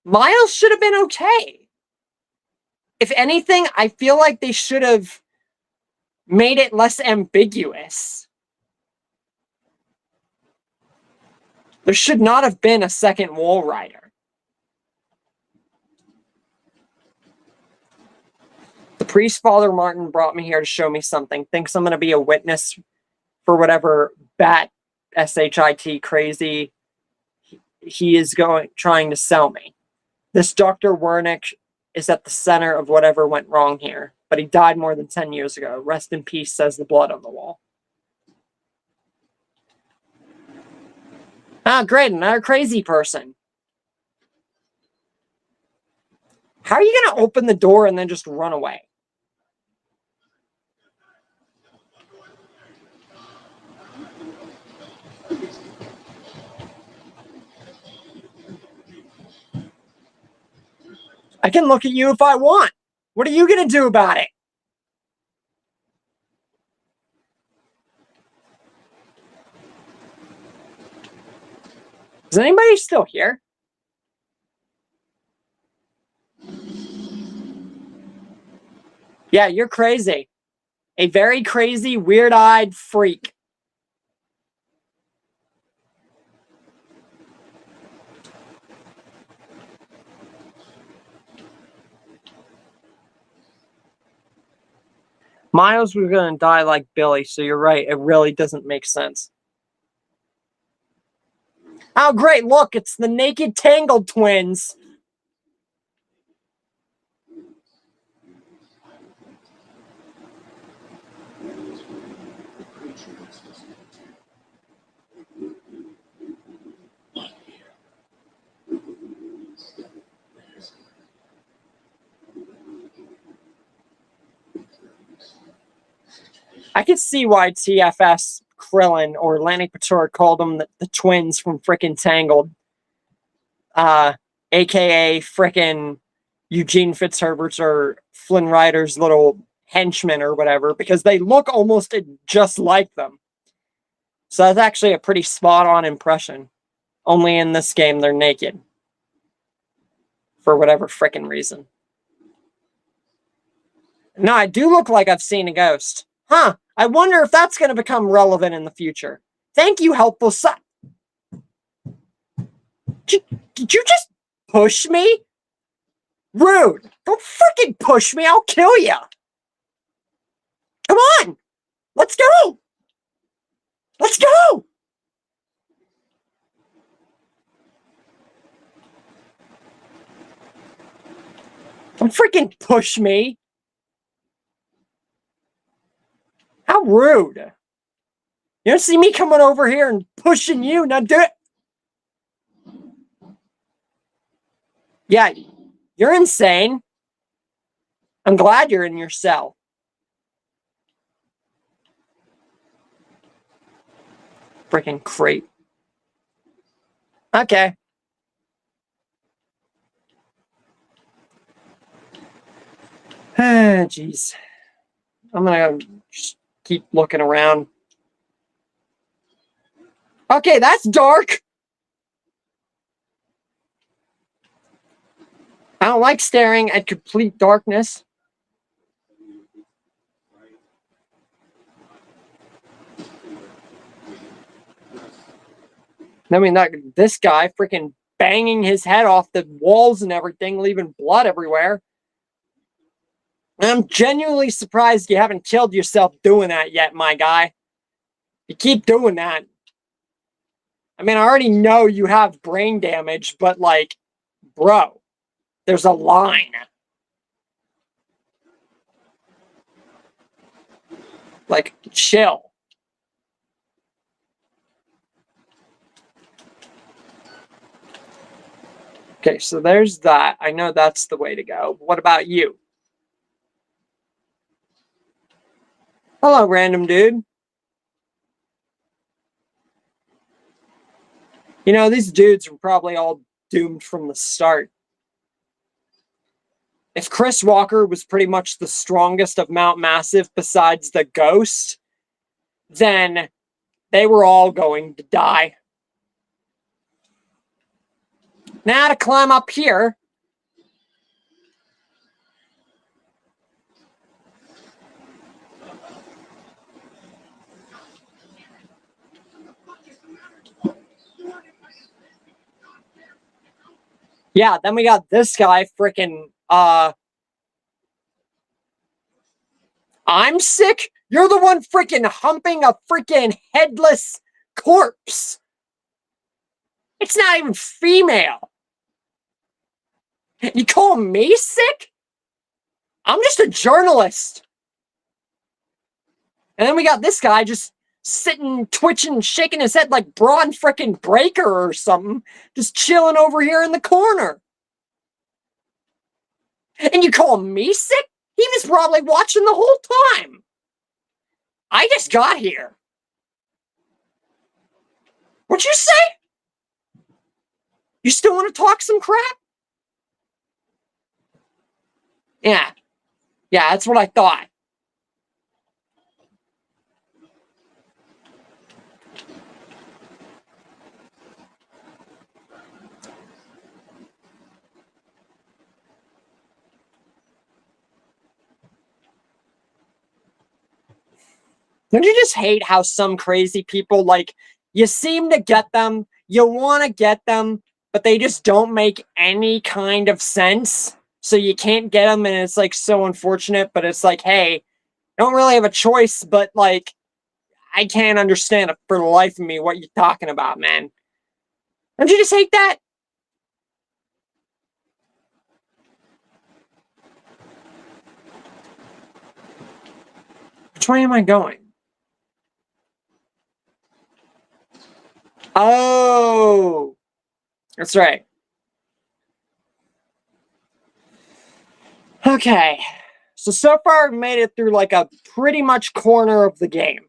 S1: Miles should have been okay. If anything, I feel like they should have made it less ambiguous. There should not have been a second wall rider. The priest, Father Martin, brought me here to show me something. Thinks I'm going to be a witness for whatever bat shit crazy he is trying to sell me. This Dr. Wernick is at the center of whatever went wrong here, but he died more than 10 years ago. Rest in peace, says the blood on the wall. Ah, great, another crazy person. How are you going to open the door and then just run away? I can look at you if I want. What are you going to do about it? Is anybody still here? Yeah, you're crazy. A very crazy, weird-eyed freak. Miles was gonna die like Billy, so you're right. It really doesn't make sense. Oh, great. Look, it's the naked Tangled twins. I could see why TFS Krillin or Lanny Couture called them the twins from frickin' Tangled. AKA frickin' Eugene Fitzherbert's or Flynn Rider's little henchmen or whatever, because they look almost just like them. So that's actually a pretty spot-on impression. Only in this game, they're naked. For whatever frickin' reason. No, I do look like I've seen a ghost. Huh. I wonder if that's going to become relevant in the future. Thank you, helpful son. Did you just push me? Rude. Don't freaking push me. I'll kill you. Come on. Let's go. Let's go. Don't freaking push me. How rude. You don't see me coming over here and pushing you. Now do it. Yeah, you're insane. I'm glad you're in your cell. Freaking creep. Okay. Jeez. I'm gonna just keep looking around. Okay, that's dark. I don't like staring at complete darkness. I mean, this guy freaking banging his head off the walls and everything, leaving blood everywhere. I'm genuinely surprised you haven't killed yourself doing that yet, my guy. You keep doing that. I mean, I already know you have brain damage, but like, bro, there's a line. Like, chill. Okay, so there's that. I know that's the way to go. What about you? Hello, random dude. You know, these dudes are probably all doomed from the start. If Chris Walker was pretty much the strongest of Mount Massive besides the Ghost, then they were all going to die. Now to climb up here. Yeah, then we got this guy freaking, I'm sick? You're the one freaking humping a freaking headless corpse. It's not even female. You call me sick? I'm just a journalist. And then we got this guy just sitting, twitching, shaking his head like Braun freaking Breaker or something, just chilling over here in the corner. And you call me sick? He was probably watching the whole time. I just got here. What'd you say? You still want to talk some crap? Yeah. Yeah, that's what I thought. Don't you just hate how some crazy people, like, you seem to get them, you want to get them, but they just don't make any kind of sense. So you can't get them, and it's like so unfortunate, but it's like, hey, I don't really have a choice, but, like, I can't understand for the life of me what you're talking about, man. Don't you just hate that? Which way am I going? Oh, that's right. Okay. So far I've made it through like a pretty much corner of the game.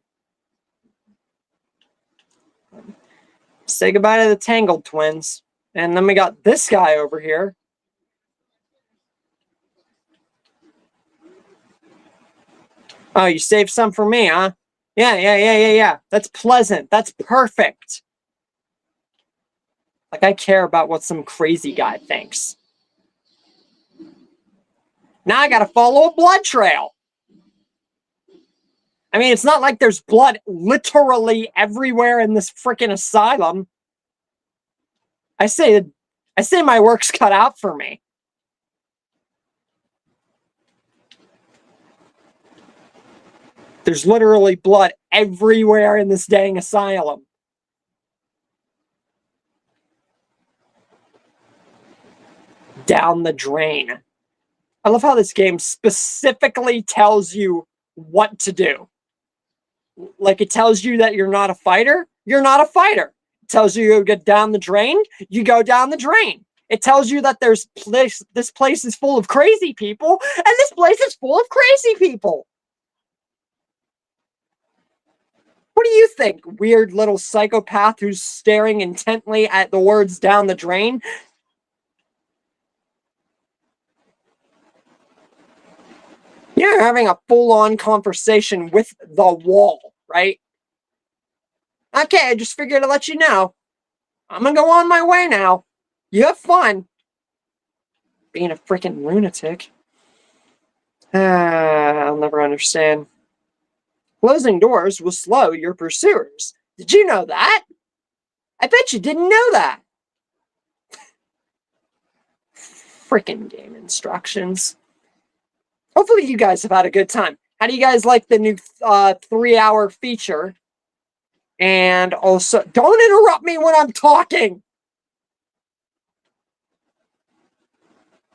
S1: Say goodbye to the Tangled twins. And then we got this guy over here. Oh, you saved some for me, huh? Yeah. That's pleasant. That's perfect. Like, I care about what some crazy guy thinks. Now I gotta follow a blood trail. I mean, it's not like there's blood literally everywhere in this freaking asylum. I say my work's cut out for me. There's literally blood everywhere in this dang asylum. Down the drain. I love how this game specifically tells you what to do. Like, it tells you that you're not a fighter, you're not a fighter. It tells you to get down the drain, you go down the drain. It tells you that this place is full of crazy people, and this place is full of crazy people. What do you think, weird little psychopath who's staring intently at the words down the drain? You're having a full-on conversation with the wall, right? Okay, I just figured to let you know. I'm gonna go on my way now. You have fun. Being a freaking lunatic. I'll never understand. Closing doors will slow your pursuers. Did you know that? I bet you didn't know that. Freaking game instructions. Hopefully you guys have had a good time. How do you guys like the new 3-hour feature? And also, don't interrupt me when I'm talking.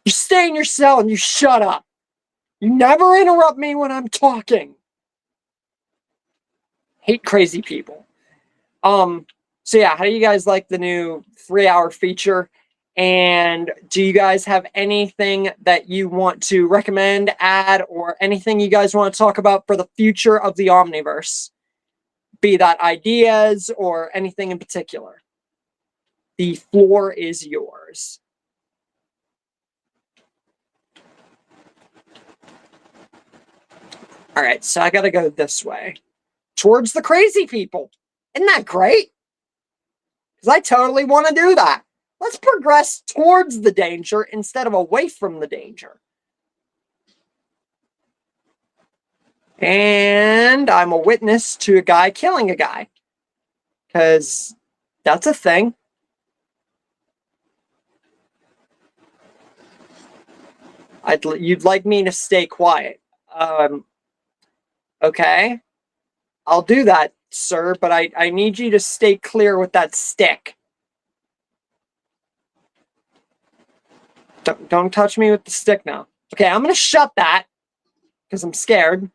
S1: You stay in your cell and you shut up. You never interrupt me when I'm talking. Hate crazy people. So yeah, how do you guys like the new 3-hour feature? And do you guys have anything that you want to recommend, add, or anything you guys want to talk about for the future of the Omniverse? Be that ideas or anything in particular. The floor is yours. All right, so I gotta go this way. Towards the crazy people. Isn't that great? Because I totally want to do that. Let's progress towards the danger instead of away from the danger. And I'm a witness to a guy killing a guy. Because that's a thing. You'd like me to stay quiet. Okay. I'll do that, sir, but I need you to stay clear with that stick. Don't touch me with the stick now. Okay, I'm gonna shut that because I'm scared.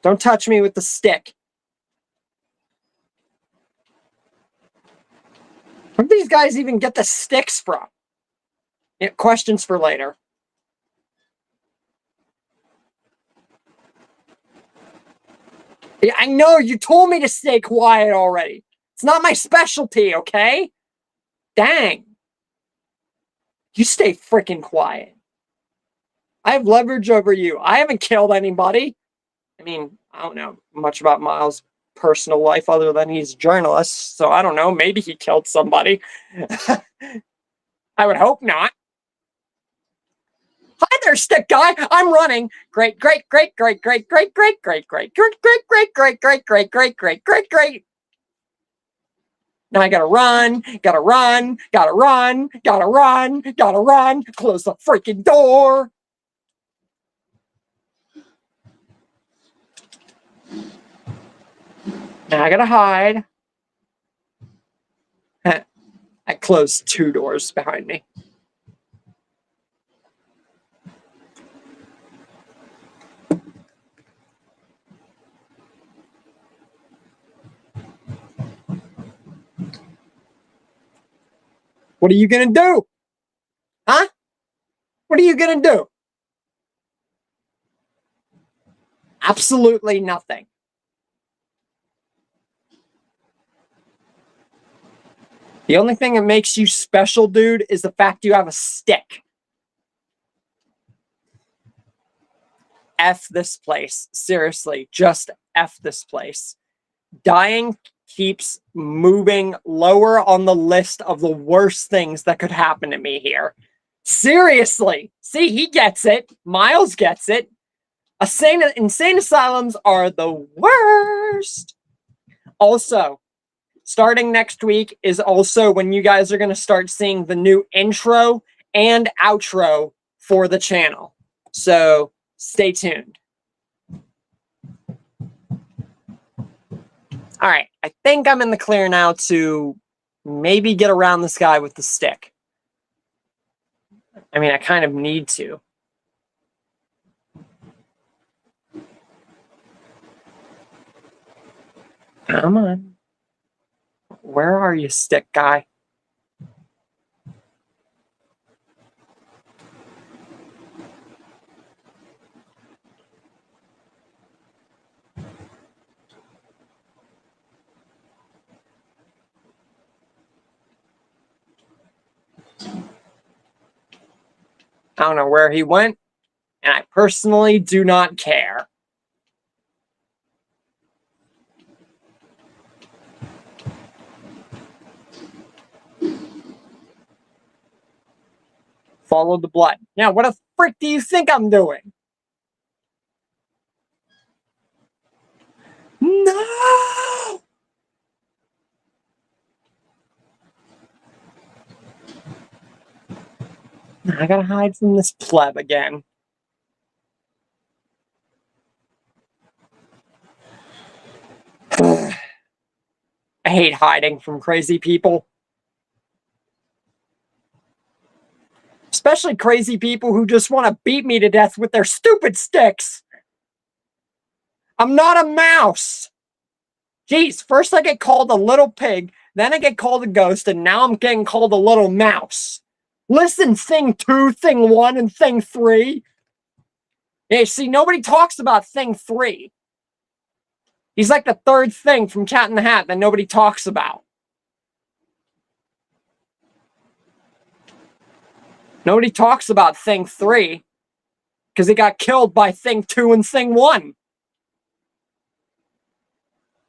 S1: Don't touch me with the stick. Where do these guys even get the sticks from? Yeah, questions for later. Yeah, I know, you told me to stay quiet already. It's not my specialty, okay? Dang. You stay freaking quiet. I have leverage over you. I haven't killed anybody. I mean, I don't know much about Miles' personal life other than he's a journalist, so I don't know. Maybe he killed somebody. I would hope not. Hi there, stick guy. I'm running. Great. Now I gotta run. Close the freaking door. Now I gotta hide. I closed 2 doors behind me. What are you gonna do? Huh? What are you gonna do? Absolutely nothing. The only thing that makes you special, dude, is the fact you have a stick. F this place. Seriously, just F this place. Dying keeps moving lower on the list of the worst things that could happen to me here. Seriously. See, he gets it. Miles gets it. Insane asylums are the worst. Also, starting next week is also when you guys are going to start seeing the new intro and outro for the channel. So stay tuned. All right, I think I'm in the clear now to maybe get around this guy with the stick. I mean, I kind of need to. Come on. Where are you, stick guy? I don't know where he went, and I personally do not care. Follow the blood. Now, what the frick do you think I'm doing? No! I gotta hide from this pleb again. I hate hiding from crazy people. Especially crazy people who just want to beat me to death with their stupid sticks. I'm not a mouse. Jeez, first I get called a little pig, then I get called a ghost, and now I'm getting called a little mouse. Listen, thing 2, thing 1, and thing 3. Yeah, see, nobody talks about thing 3. He's like the 3rd thing from Cat in the Hat that nobody talks about. Nobody talks about thing 3 because he got killed by thing 2 and thing 1.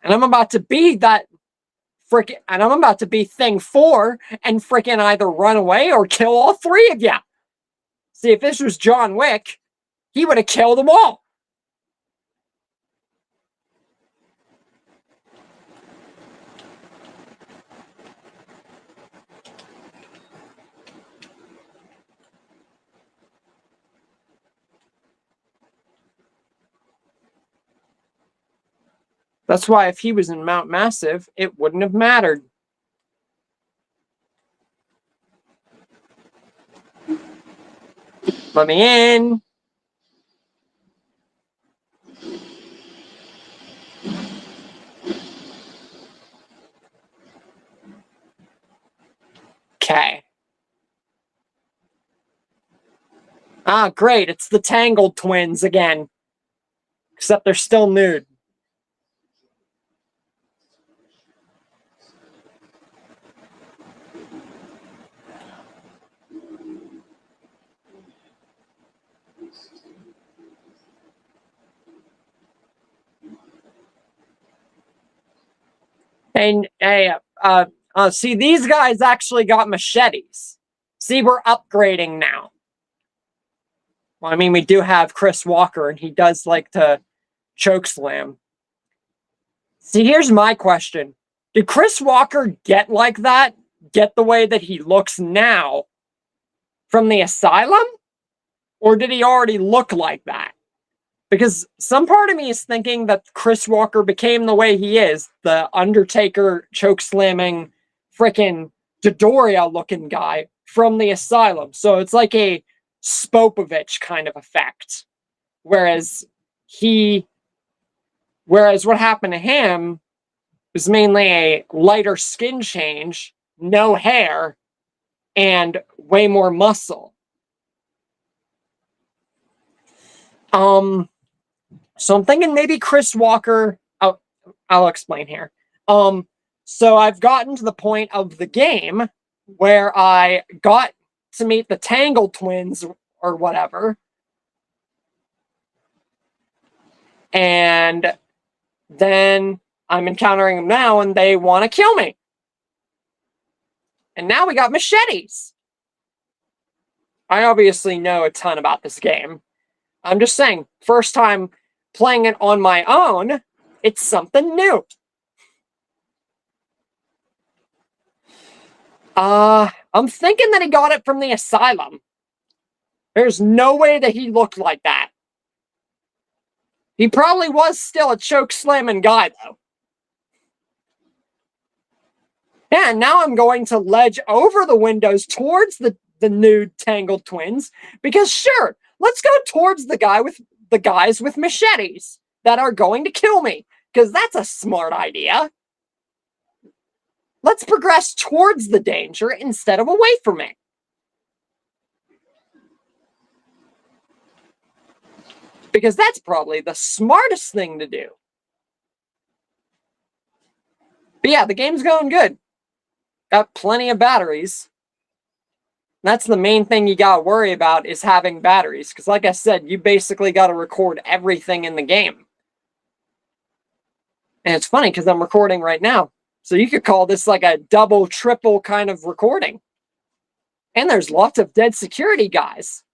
S1: And I'm about to be that frickin', and I'm about to be thing 4 and frickin' either run away or kill all 3 of you. See, if this was John Wick, he would have killed them all. That's why if he was in Mount Massive, it wouldn't have mattered. Let me in. Okay. Ah, great. It's the Tangled twins again. Except they're still nude. And hey, see, these guys actually got machetes. See, we're upgrading now. Well, I mean, we do have Chris Walker, and he does like to choke slam. See, here's my question. Did Chris Walker get like that? Get the way that he looks now from the asylum? Or did he already look like that? Because some part of me is thinking that Chris Walker became the way he is, the Undertaker choke-slamming freaking Dodoria-looking guy from the Asylum. So it's like a Spopovich kind of effect. Whereas what happened to him was mainly a lighter skin change, no hair, and way more muscle. So I'm thinking maybe Chris Walker. I'll explain here. So I've gotten to the point of the game where I got to meet the Tangle twins or whatever. And then I'm encountering them now and they want to kill me. And now we got machetes. I obviously know a ton about this game. I'm just saying, first time playing it on my own, it's something new. I'm thinking that he got it from the Asylum. There's no way that he looked like that. He probably was still a choke-slamming guy, though. Yeah, and now I'm going to ledge over the windows towards the nude Tangled twins, because sure, let's go towards the guys with machetes that are going to kill me, because that's a smart idea. Let's progress towards the danger instead of away from it. Because that's probably the smartest thing to do. But yeah, the game's going good. Got plenty of batteries. That's the main thing you gotta worry about, is having batteries. Because like I said, you basically gotta record everything in the game. And it's funny because I'm recording right now. So you could call this like a double, triple kind of recording. And there's lots of dead security guys.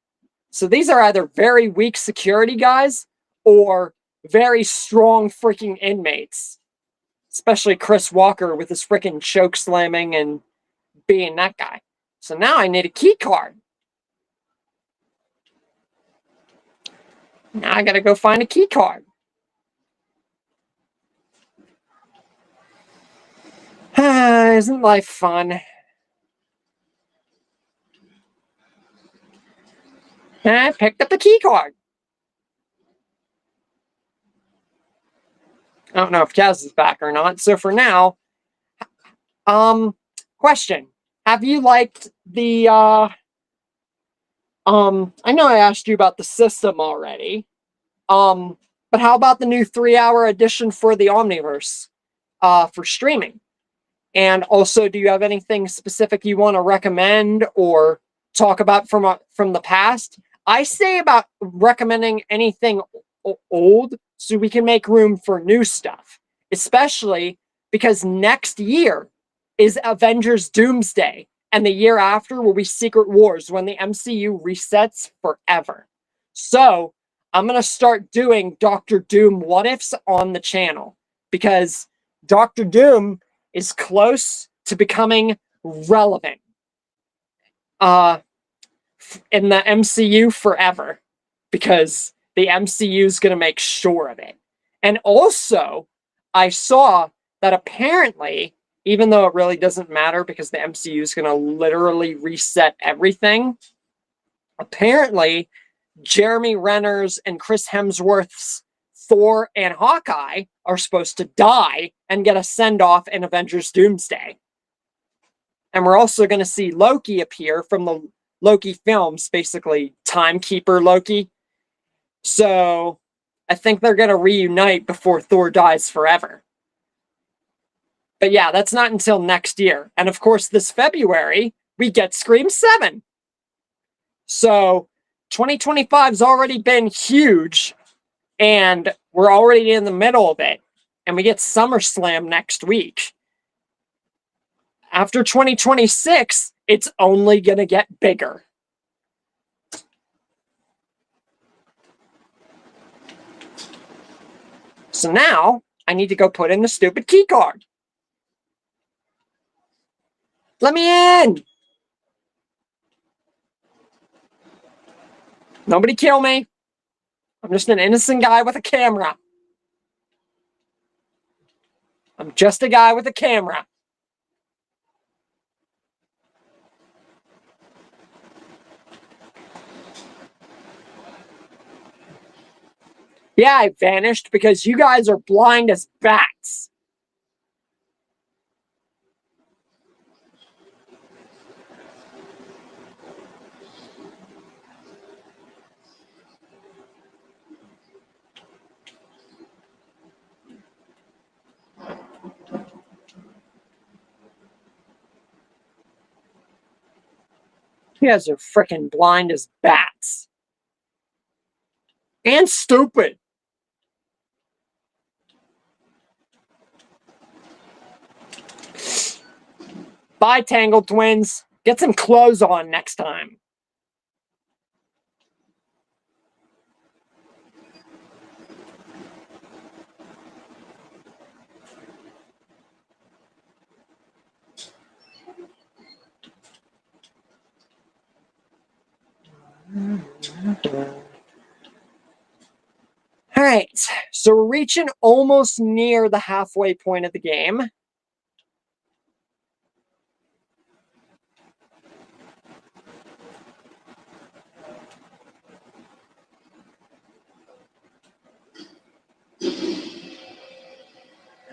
S1: So these are either very weak security guys or very strong freaking inmates. Especially Chris Walker with his freaking choke slamming and being that guy. So now I need a key card. Now I gotta go find a key card. Isn't life fun? I picked up the key card. I don't know if Kaz is back or not. So for now, question. Have you liked the, I know I asked you about the system already. But how about the new 3-hour edition for the Omniverse, for streaming? And also, do you have anything specific you want to recommend or talk about from the past? I say about recommending anything old so we can make room for new stuff, especially because next year is Avengers Doomsday, and the year after will be Secret Wars, when the MCU resets forever. So I'm going to start doing Doctor Doom what-ifs on the channel, because Doctor Doom is close to becoming relevant in the MCU forever, because the MCU is going to make sure of it. And also, I saw that apparently, even though it really doesn't matter because the MCU is going to literally reset everything, apparently Jeremy Renner's and Chris Hemsworth's Thor and Hawkeye are supposed to die and get a send-off in Avengers Doomsday. And we're also going to see Loki appear from the Loki films, basically Timekeeper Loki. So I think they're going to reunite before Thor dies forever. But yeah, that's not until next year. And of course, this February, we get Scream 7. So 2025's already been huge, and we're already in the middle of it. And we get SummerSlam next week. After 2026, it's only going to get bigger. So now, I need to go put in the stupid key card. Let me in! Nobody kill me. I'm just an innocent guy with a camera. I'm just a guy with a camera. Yeah, I vanished because you guys are blind as bats. You guys are freaking blind as bats. And stupid. Bye, Tangled Twins. Get some clothes on next time. All right, so we're reaching almost near the halfway point of the game.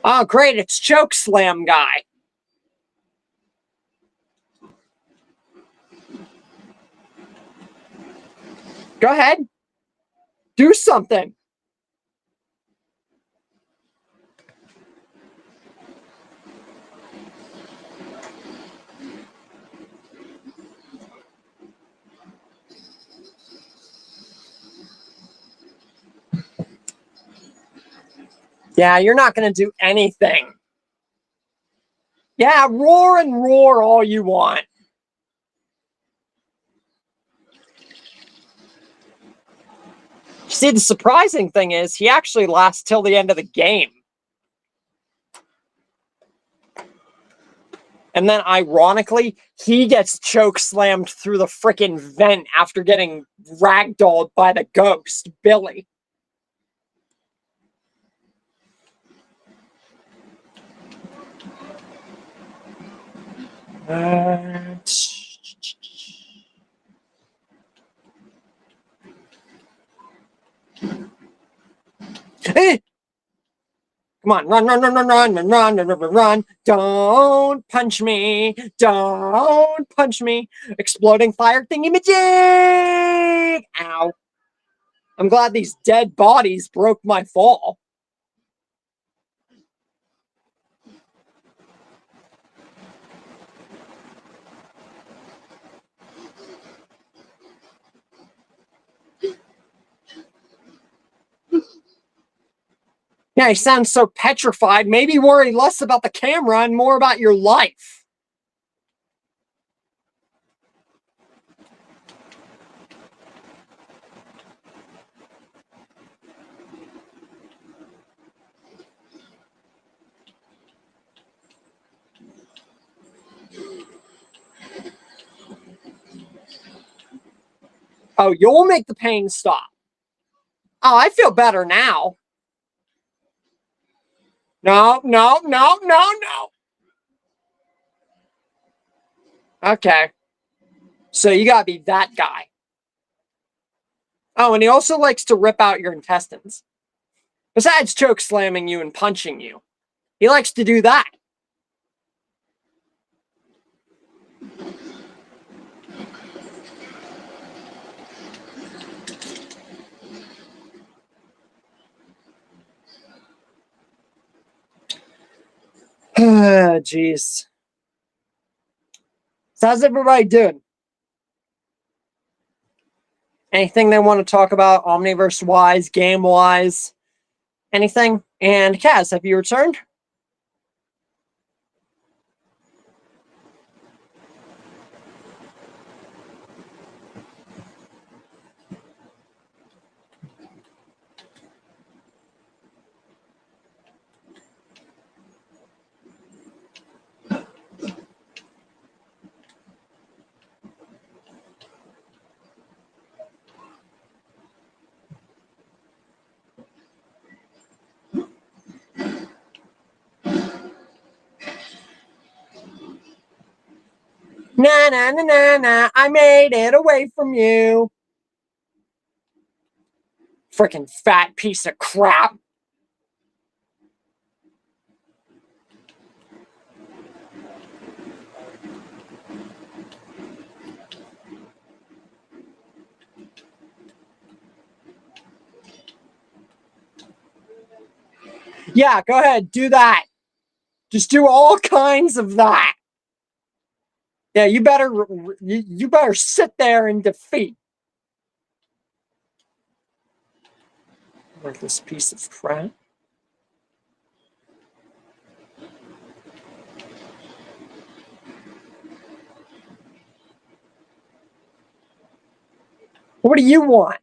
S1: Oh, great, it's Choke Slam guy. Go ahead. Do something. Yeah, you're not going to do anything. Yeah, roar and roar all you want. See, the surprising thing is he actually lasts till the end of the game. And then, ironically, he gets choke slammed through the freaking vent after getting ragdolled by the ghost, Billy. Come on, run, run, run, run, run, run, run, run, run, run. Don't punch me. Don't punch me. Exploding fire thingy-majig. Ow. I'm glad these dead bodies broke my fall. Yeah, he sounds so petrified. Maybe worry less about the camera and more about your life. Oh, you'll make the pain stop. Oh, I feel better now. No, no, no, no, no. Okay. So you gotta be that guy. Oh, and he also likes to rip out your intestines. Besides choke slamming you and punching you. He likes to do that. Jeez. So how's everybody doing? Anything they want to talk about Omniverse wise, game wise? Anything? And Kaz, have you returned? Na na na na na, I made it away from you. Freaking fat piece of crap. Yeah, go ahead, do that. Just do all kinds of that. Yeah, you better sit there in defeat. Worthless piece of crap. What do you want?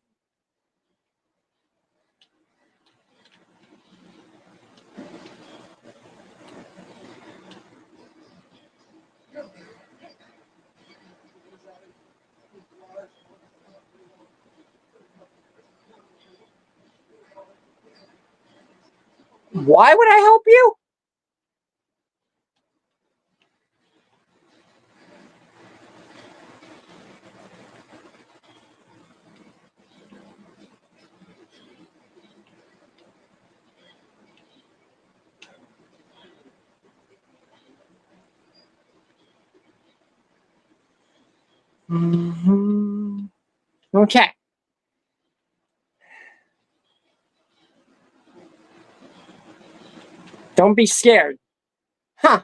S1: Why would I help you? Okay. Don't be scared. Huh.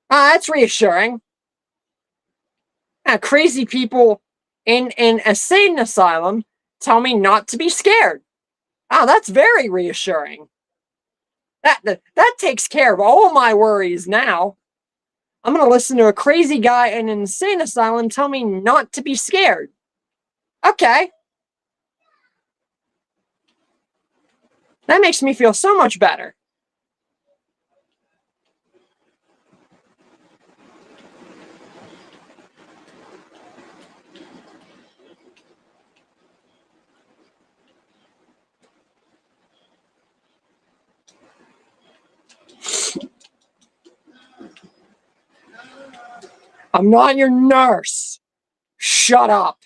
S1: That's reassuring. Crazy people in an insane asylum tell me not to be scared. That's very reassuring. That takes care of all my worries now. I'm going to listen to a crazy guy in an insane asylum tell me not to be scared. Okay. That makes me feel so much better. I'm not your nurse. Shut up.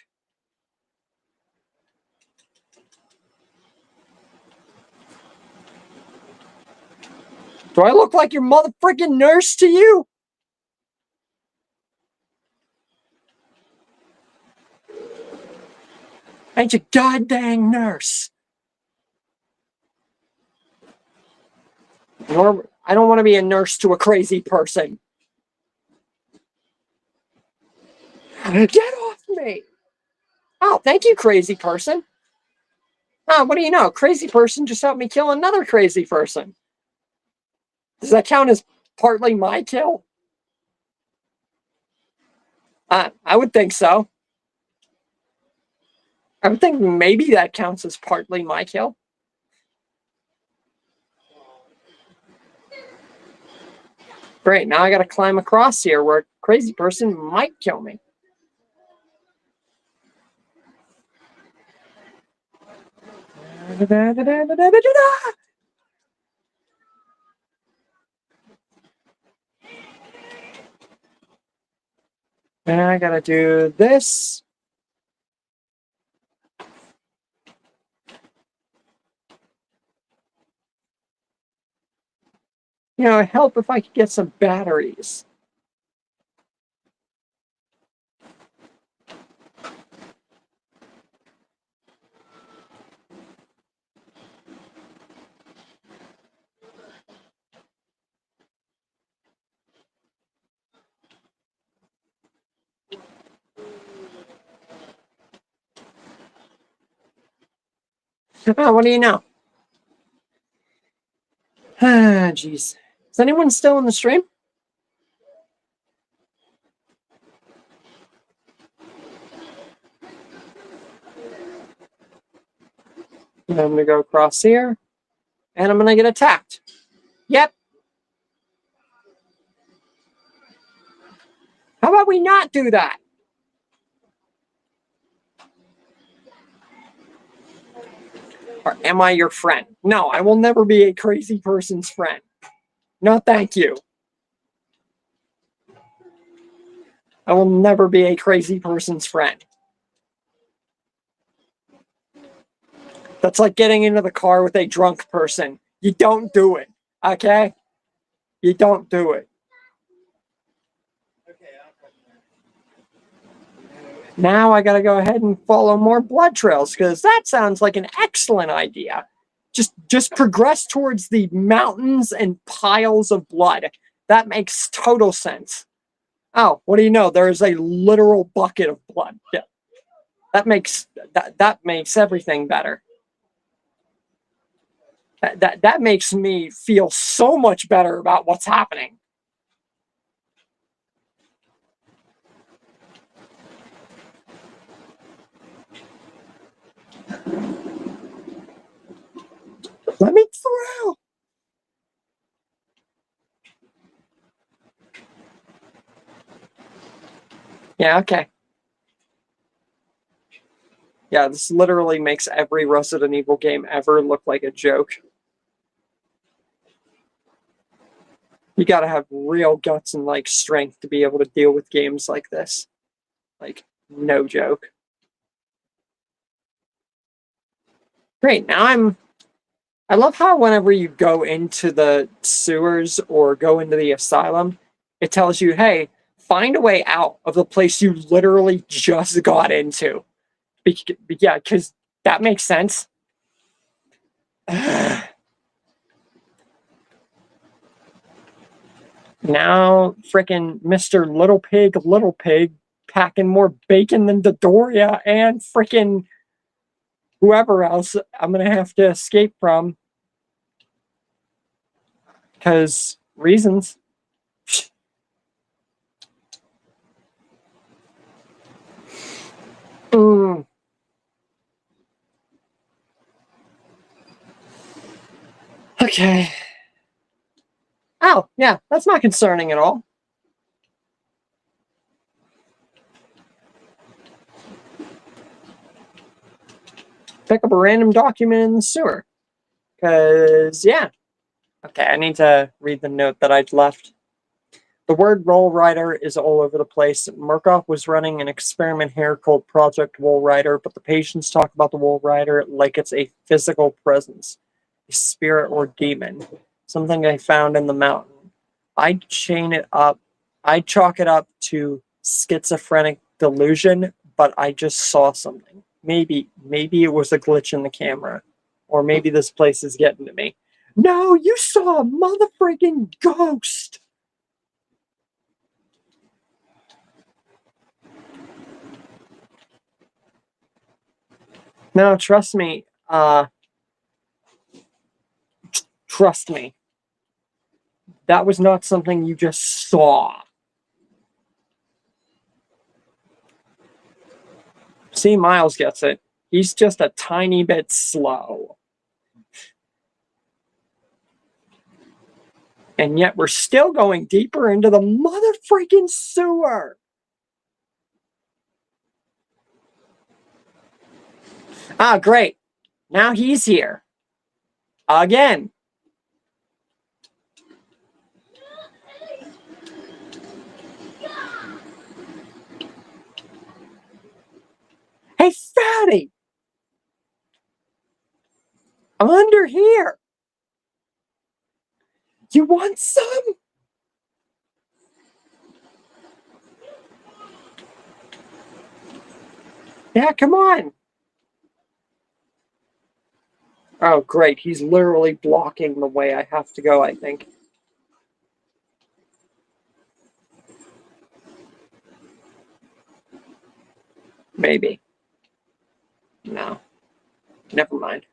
S1: Do I look like your motherfucking nurse to you? I ain't your goddamn nurse. I don't want to be a nurse to a crazy person. Get off me. Oh, thank you, crazy person. What do you know? Crazy person just helped me kill another crazy person. Does that count as partly my kill? I would think so. I would think maybe that counts as partly my kill. Great, now I gotta climb across here where a crazy person might kill me. And I gotta do this. You know, it'd help if I could get some batteries. Oh, what do you know? Jeez. Is anyone still in the stream? I'm gonna go across here, and I'm gonna get attacked. Yep. How about we not do that? Or am I your friend? No, I will never be a crazy person's friend. No, thank you. I will never be a crazy person's friend. That's like getting into the car with a drunk person. You don't do it, okay? You don't do it. Now I gotta go ahead and follow more blood trails, because that sounds like an excellent idea. Just progress towards the mountains and piles of blood. That makes total sense. Oh, what do you know? There is a literal bucket of blood. Yeah. That makes everything better. That makes me feel so much better about what's happening. Let me through. Yeah, okay. Yeah, this literally makes every Resident Evil game ever look like a joke. You gotta have real guts and like strength to be able to deal with games like this. Like, no joke. Great, now I love how whenever you go into the sewers or go into the asylum, it tells you, hey, find a way out of the place you literally just got into. Yeah, because that makes sense. Now, frickin' Mr. Little Pig, packing more bacon than Dodoria and frickin' whoever else I'm gonna have to escape from. Because reasons. Mm. Okay. Oh, yeah, that's not concerning at all. Pick up a random document in the sewer. Because, yeah. Okay, I need to read the note that I'd left. The word Roll Rider is all over the place. Murkoff was running an experiment here called Project Wool Rider, but the patients talk about the Wool Rider like it's a physical presence, a spirit or demon, something I found in the mountain. I'd chalk it up to schizophrenic delusion, but I just saw something. Maybe it was a glitch in the camera, or maybe this place is getting to me. No, you saw a motherfucking ghost! No, trust me. Trust me. That was not something you just saw. See, Miles gets it. He's just a tiny bit slow. And yet we're still going deeper into the motherfucking sewer. Ah, great. Now he's here. Again. Hey, fatty! I'm under here. You want some? Yeah, come on. Oh, great. He's literally blocking the way I have to go, I think. Maybe. No. Never mind.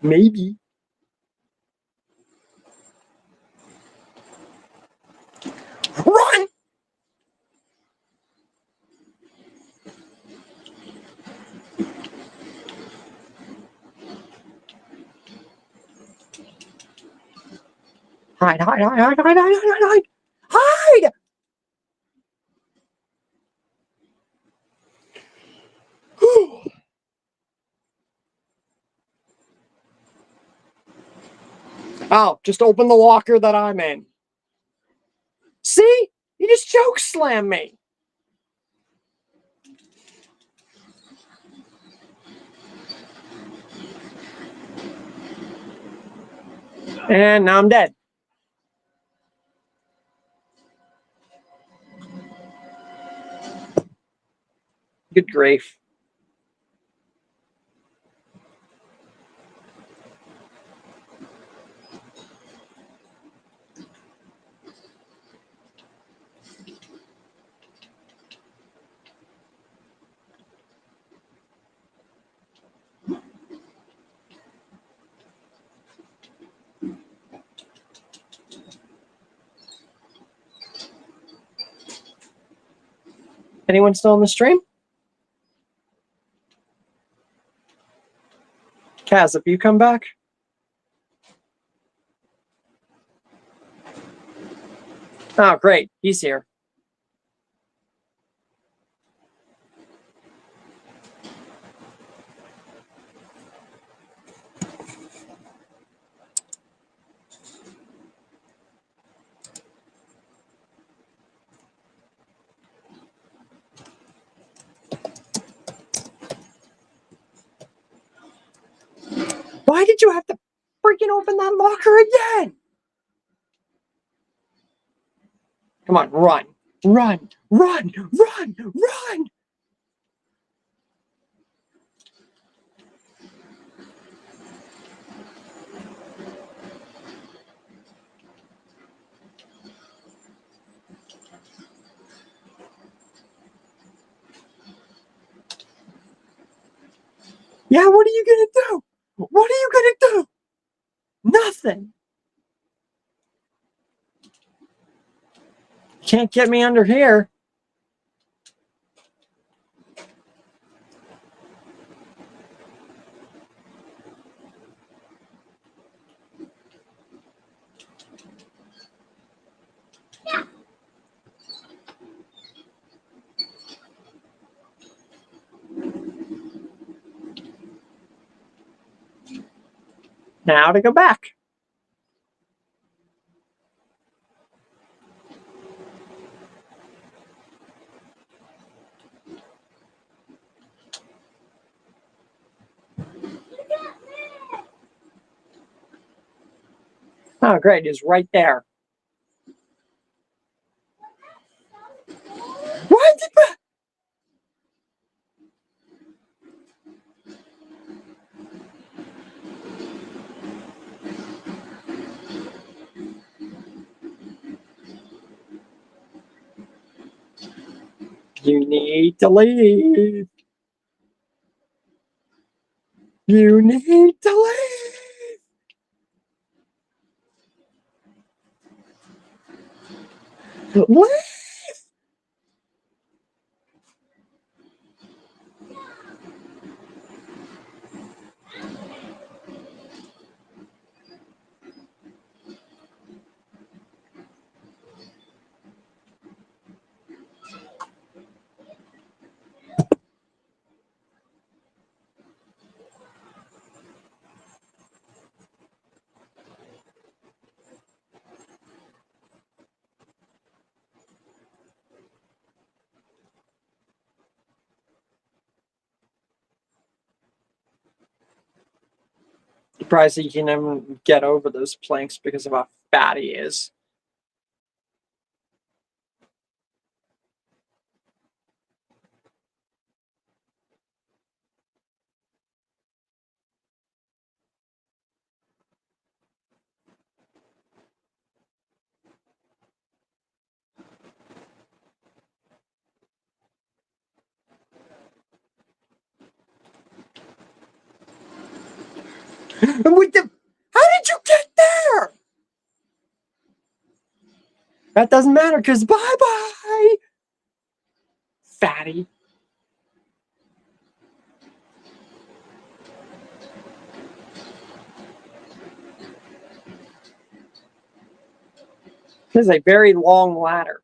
S1: Maybe. Run! Hide, hide, hide, hide, hide, hide, hide, hide! Hide! Oh, just open the locker that I'm in. See? You just choke slam me. And now I'm dead. Good grief. Anyone still on the stream? Kaz, have you come back? Oh, great. He's here. Why did you have to freaking open that locker again? Come on, run. Run, run, run, run! Yeah, what are you gonna do? What are you gonna do? Nothing. Can't get me under here. Now to go back. Oh, great. He's right there. Why did that? You need to leave. You need to leave. Leave. Surprised he can even get over those planks because of how fat he is. And with the, how did you get there? That doesn't matter because bye-bye, fatty. This is a very long ladder.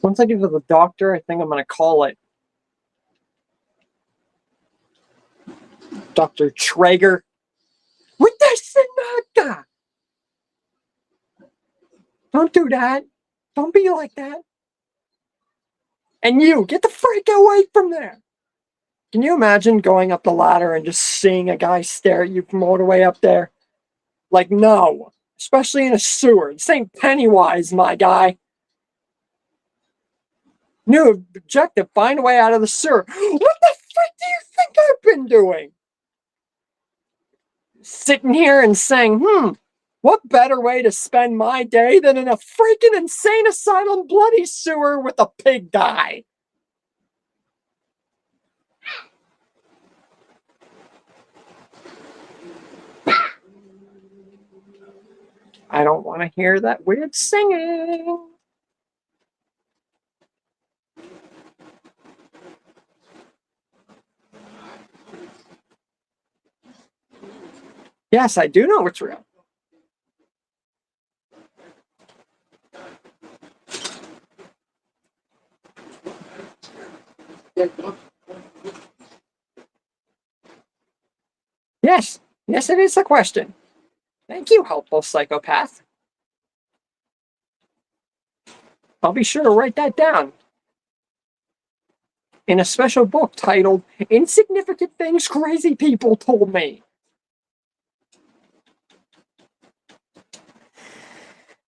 S1: Once I get to the doctor, I think I'm going to call it. Dr. Traeger. With the Sinaka! Don't do that. Don't be like that. And you, get the freak away from there. Can you imagine going up the ladder and just seeing a guy stare at you from all the way up there? Like, no. Especially in a sewer. This ain't Pennywise, my guy. New objective, find a way out of the sewer. What the frick do you think I've been doing? Sitting here and saying, what better way to spend my day than in a freaking insane asylum bloody sewer with a pig guy? I don't want to hear that weird singing. Yes, I do know it's real. Yes, yes, it is a question. Thank you, helpful psychopath. I'll be sure to write that down in a special book titled Insignificant Things Crazy People Told Me.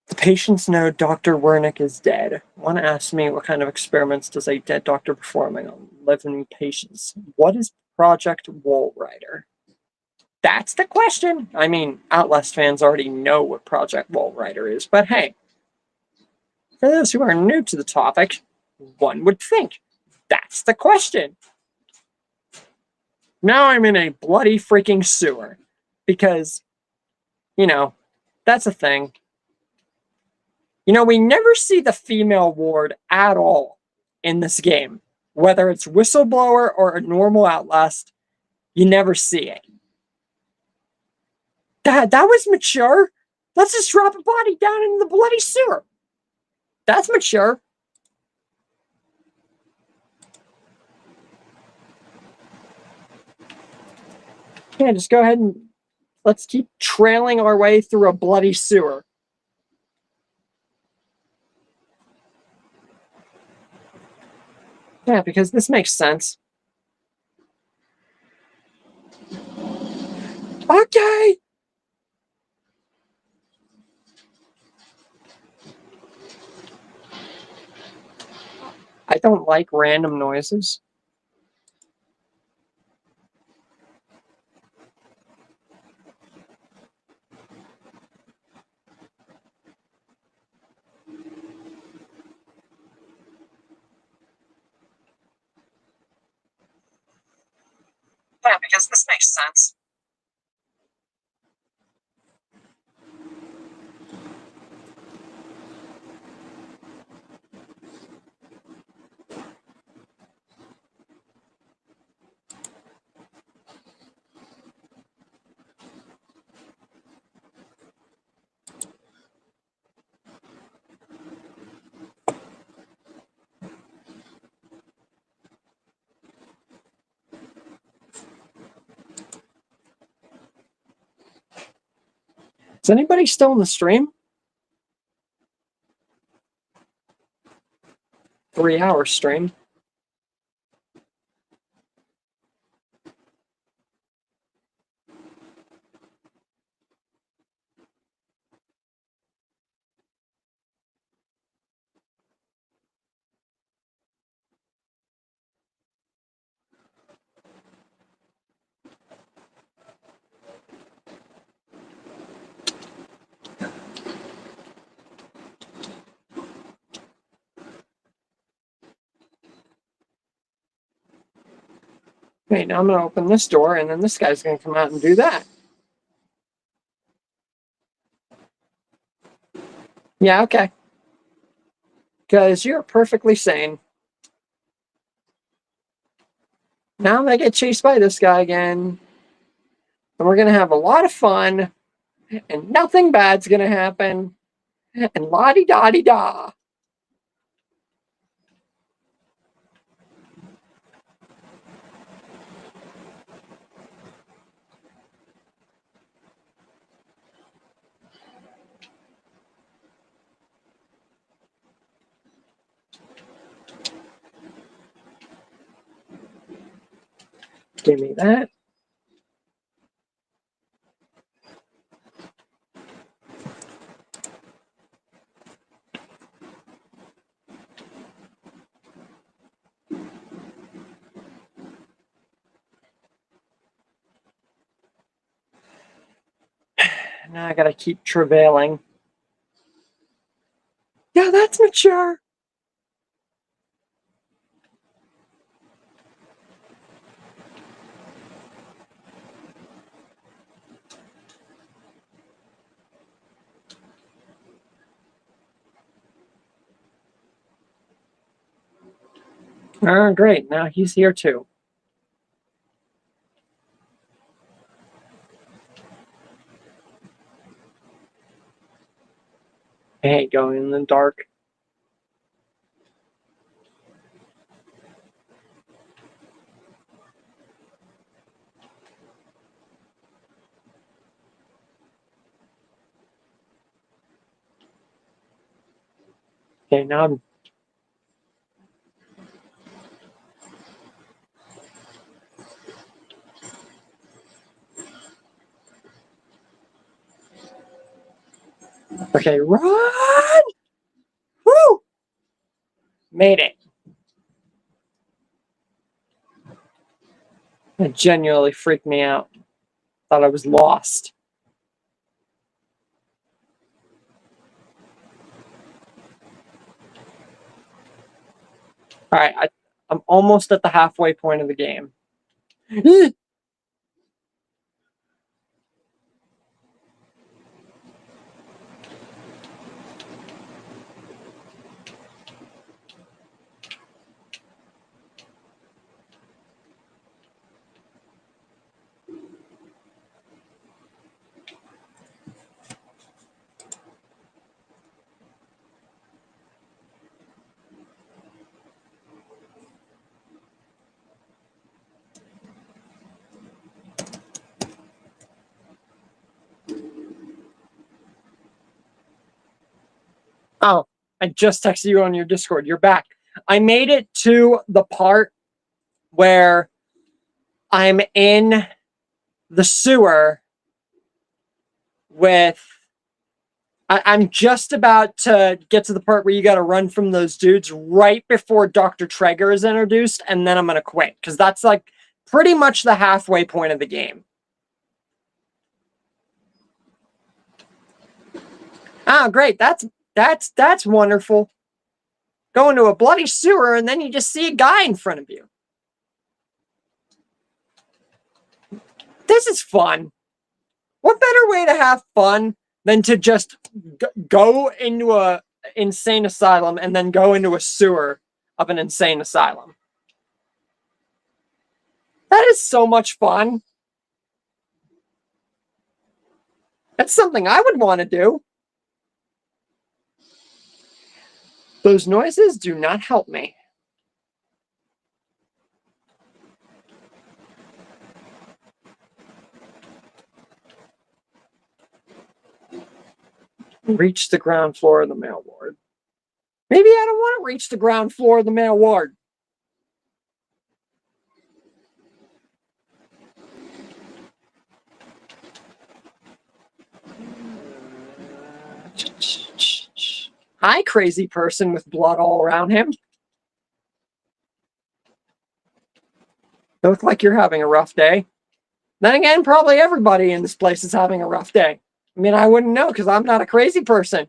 S1: The patients know Dr. Wernick is dead. One asked me, what kind of experiments does a dead doctor performing on living patients? What is Project Walrider? That's the question. I mean, Outlast fans already know what Project Walrider is, but hey, for those who are new to the topic, one would think that's the question. Now I'm in a bloody freaking sewer because, that's a thing. We never see the female ward at all in this game. Whether it's Whistleblower or a normal Outlast, you never see it. That was mature. Let's just drop a body down into the bloody sewer. That's mature. Yeah, just go ahead and let's keep trailing our way through a bloody sewer. Yeah, because this makes sense. Okay. I don't like random noises. Yeah, because this makes sense. Is anybody still in the stream? 3-hour stream. Okay, now I'm going to open this door, and then this guy's going to come out and do that. Yeah, okay. Because you're perfectly sane. Now they get chased by this guy again. And we're going to have a lot of fun. And nothing bad's going to happen. And la-di-da-di-da. Give me that. Now I gotta keep travailing. Yeah, that's mature. Oh, great. Now he's here too. I hate going in the dark. Okay, now I'm... Okay, run! Woo! Made it. It genuinely freaked me out. Thought I was lost. All right, I'm almost at the halfway point of the game. Oh, I just texted you on your Discord. You're back. I made it to the part where I'm in the sewer with... I'm just about to get to the part where you got to run from those dudes right before Dr. Traeger is introduced, and then I'm going to quit, because that's like pretty much the halfway point of the game. Oh, great. That's wonderful. Go into a bloody sewer, and then you just see a guy in front of you. This is fun. What better way to have fun than to just go into a insane asylum and then go into a sewer of an insane asylum? That is so much fun. That's something I would want to do. Those noises do not help me. Reach the ground floor of the mail ward. Maybe I don't want to reach the ground floor of the mail ward. Hi, crazy person with blood all around him. You look like you're having a rough day. Then again, probably everybody in this place is having a rough day. I mean, I wouldn't know because I'm not a crazy person.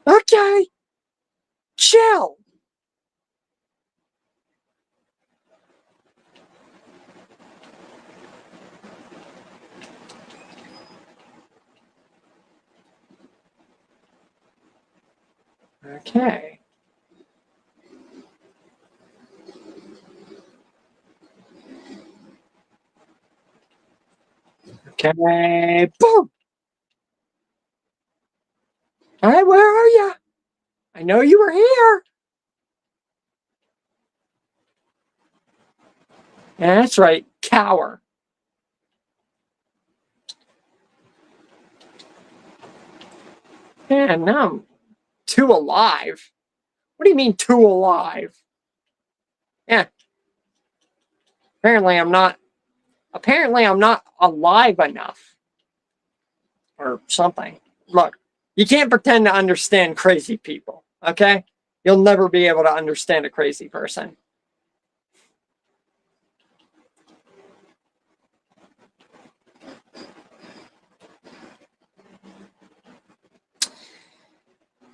S1: Okay. Chill. Okay. Okay. Boom. All right, where are you? I know you were here. Yeah, that's right, cower. And now I'm too alive. What do you mean too alive? Yeah. Apparently I'm not alive enough. Or something. Look, you can't pretend to understand crazy people, okay? You'll never be able to understand a crazy person.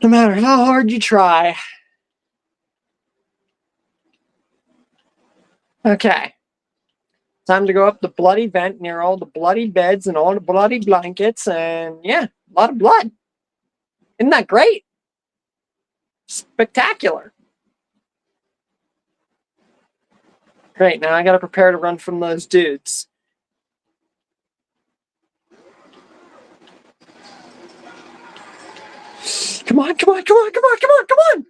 S1: No matter how hard you try. Okay. Time to go up the bloody vent near all the bloody beds and all the bloody blankets, and yeah, a lot of blood. Isn't that great? Spectacular. Great, now I gotta prepare to run from those dudes. Come on, come on, come on, come on, come on, come on!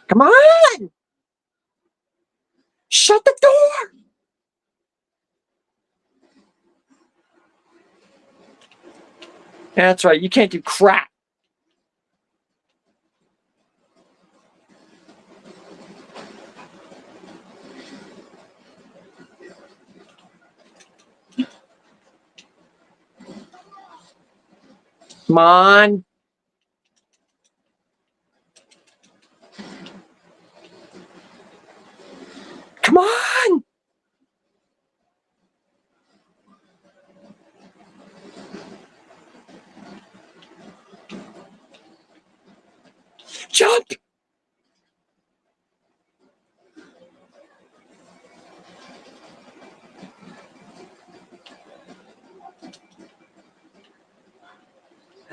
S1: Come on! Shut the door! Yeah, that's right, you can't do crap. Come on. Come on! Jump!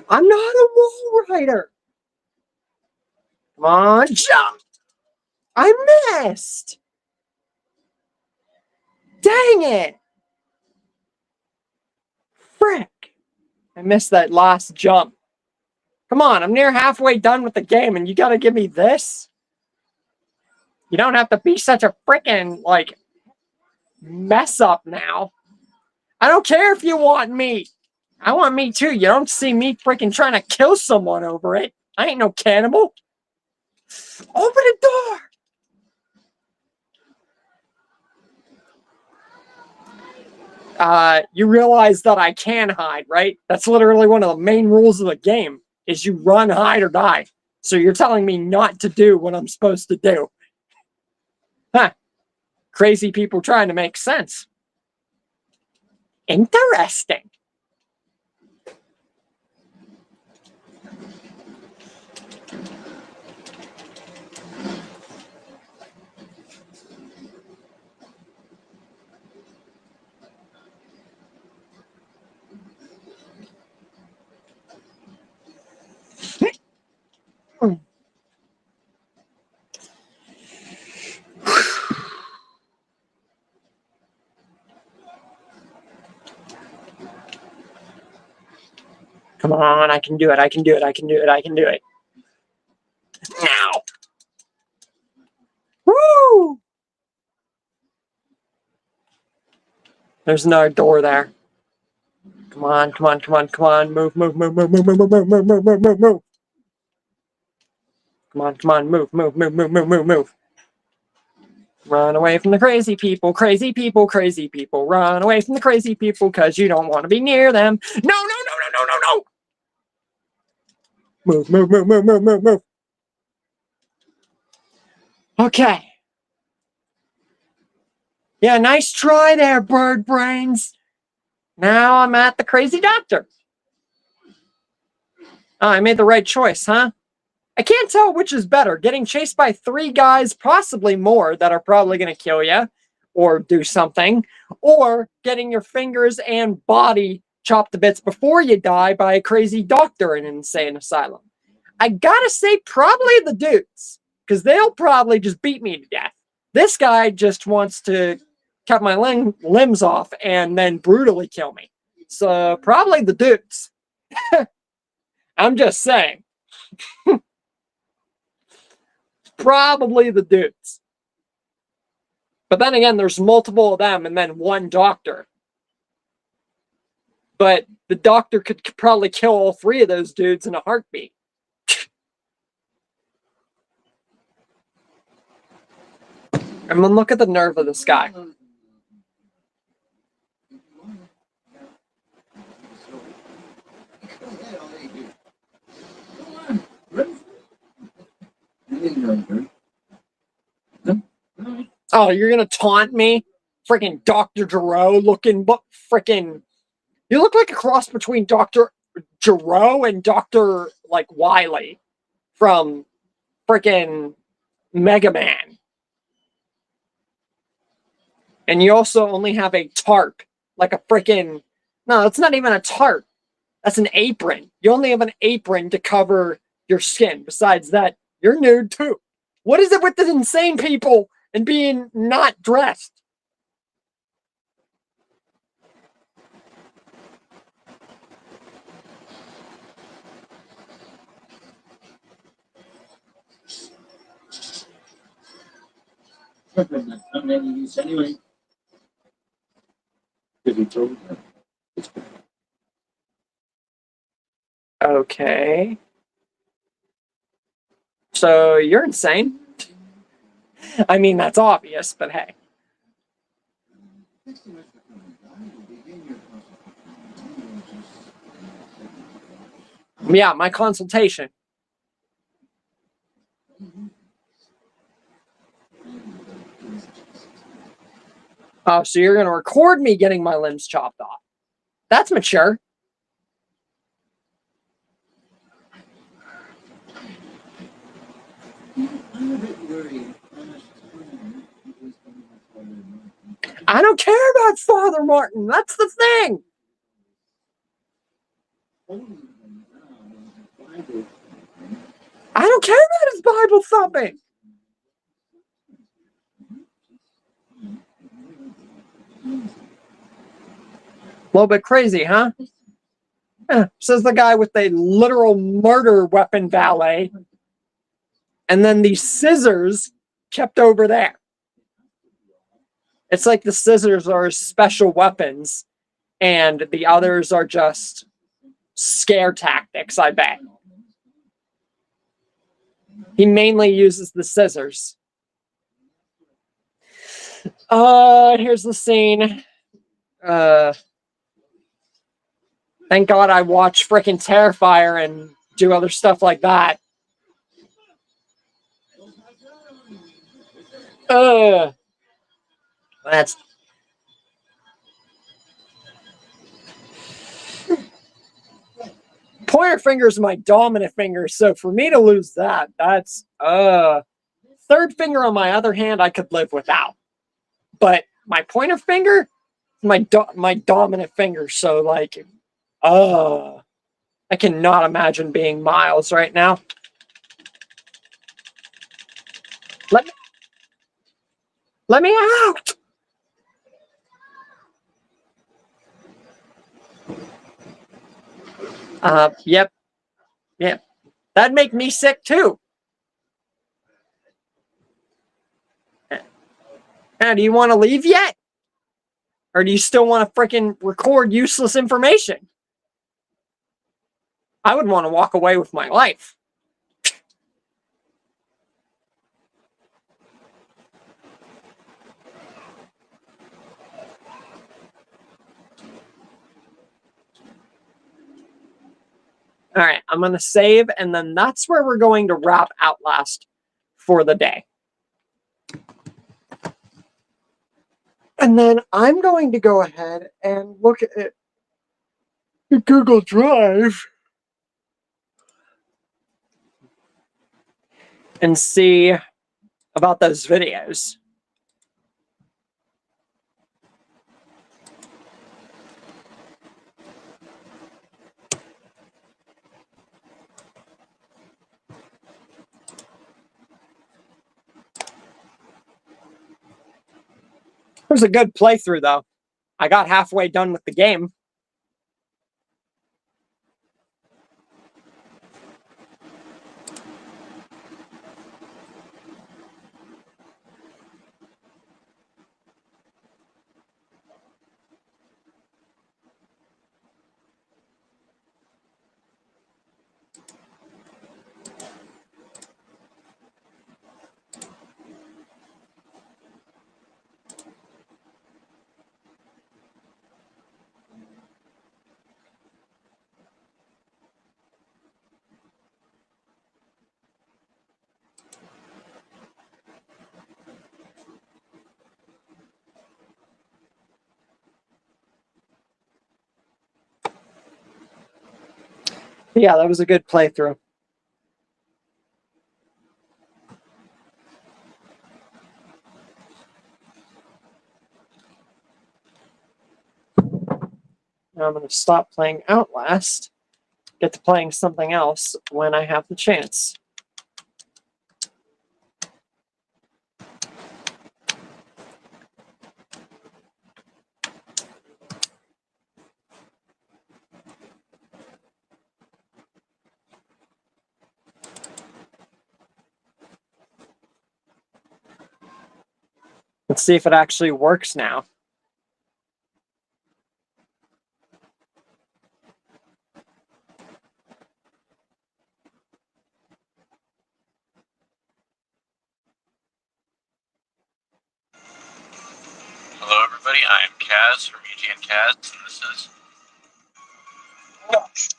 S1: I'm not a wall rider. Come on, jump! I missed! Dang it! Frick! I missed that last jump. Come on, I'm near halfway done with the game and you gotta give me this? You don't have to be such a freaking, like, mess up now. I don't care if you want meat. I want meat too. You don't see me freaking trying to kill someone over it. I ain't no cannibal. Open the door! You realize that I can hide, right? That's literally one of the main rules of the game, is you run, hide, or die. So you're telling me not to do what I'm supposed to do. Huh. Crazy people trying to make sense. Interesting. Come on, I can do it, I can do it, I can do it, I can do it. Now! Woo! There's another door there. Come on, come on, come on, come on. Move, move, move, move, move, move, move, move, move, move, move, move. Come on, come on, move, move, move, move, move, move, move. Run away from the crazy people, crazy people, crazy people. Run away from the crazy people because you don't want to be near them. No, no, no, no, no, no, no. Move, move, move, move, move, move, move. Okay. Yeah, nice try there, bird brains. Now I'm at the crazy doctor. Oh, I made the right choice, huh? I can't tell which is better, getting chased by 3 guys, possibly more, that are probably going to kill you or do something, or getting your fingers and body chopped to bits before you die by a crazy doctor in an insane asylum. I gotta say, probably the dudes, because they'll probably just beat me to death. This guy just wants to cut my limbs off and then brutally kill me. So probably the dudes. I'm just saying. Probably the dudes. But then again, there's multiple of them and then one doctor. But the doctor could probably kill all three of those dudes in a heartbeat. And then look at the nerve of this guy. Oh, you're gonna taunt me? Freaking Dr. Gero looking, but freaking, you look like a cross between Dr. Gero and Dr. like Wily from freaking Mega Man. And you also only have a tarp, like a freaking, no, it's not even a tarp. That's an apron. You only have an apron to cover your skin. Besides that, you're nude too. What is it with the insane people and being not dressed?
S2: Anyway.
S1: Okay. So you're insane. I mean, that's obvious, but hey. Yeah, my consultation. Oh, so you're going to record me getting my limbs chopped off. That's mature. I don't care about Father Martin. That's the thing. I don't care about his Bible thumping. A little bit crazy, huh? Says the guy with a literal murder weapon valet. And then these scissors kept over there. It's like the scissors are special weapons and the others are just scare tactics, I bet. He mainly uses the scissors. Here's the scene. Thank God I watch frickin' Terrifier and do other stuff like that. That's... Pointer finger is my dominant finger, so for me to lose that, that's... Third finger on my other hand, I could live without. But my pointer finger, my dominant finger, so like... I cannot imagine being Miles right now. Let me out! Yep. That'd make me sick too. Do you want to leave yet? Or do you still want to freaking record useless information? I would want to walk away with my life. All right, I'm going to save, and then that's where we're going to wrap Outlast for the day. And then I'm going to go ahead and look at Google Drive and see about those videos. It was a good playthrough, though. I got halfway done with the game. Yeah, that was a good playthrough. Now I'm going to stop playing Outlast, get to playing something else when I have the chance. Let's see if it actually works now.
S2: Hello everybody, I am Kaz from UGN Kaz, and this is...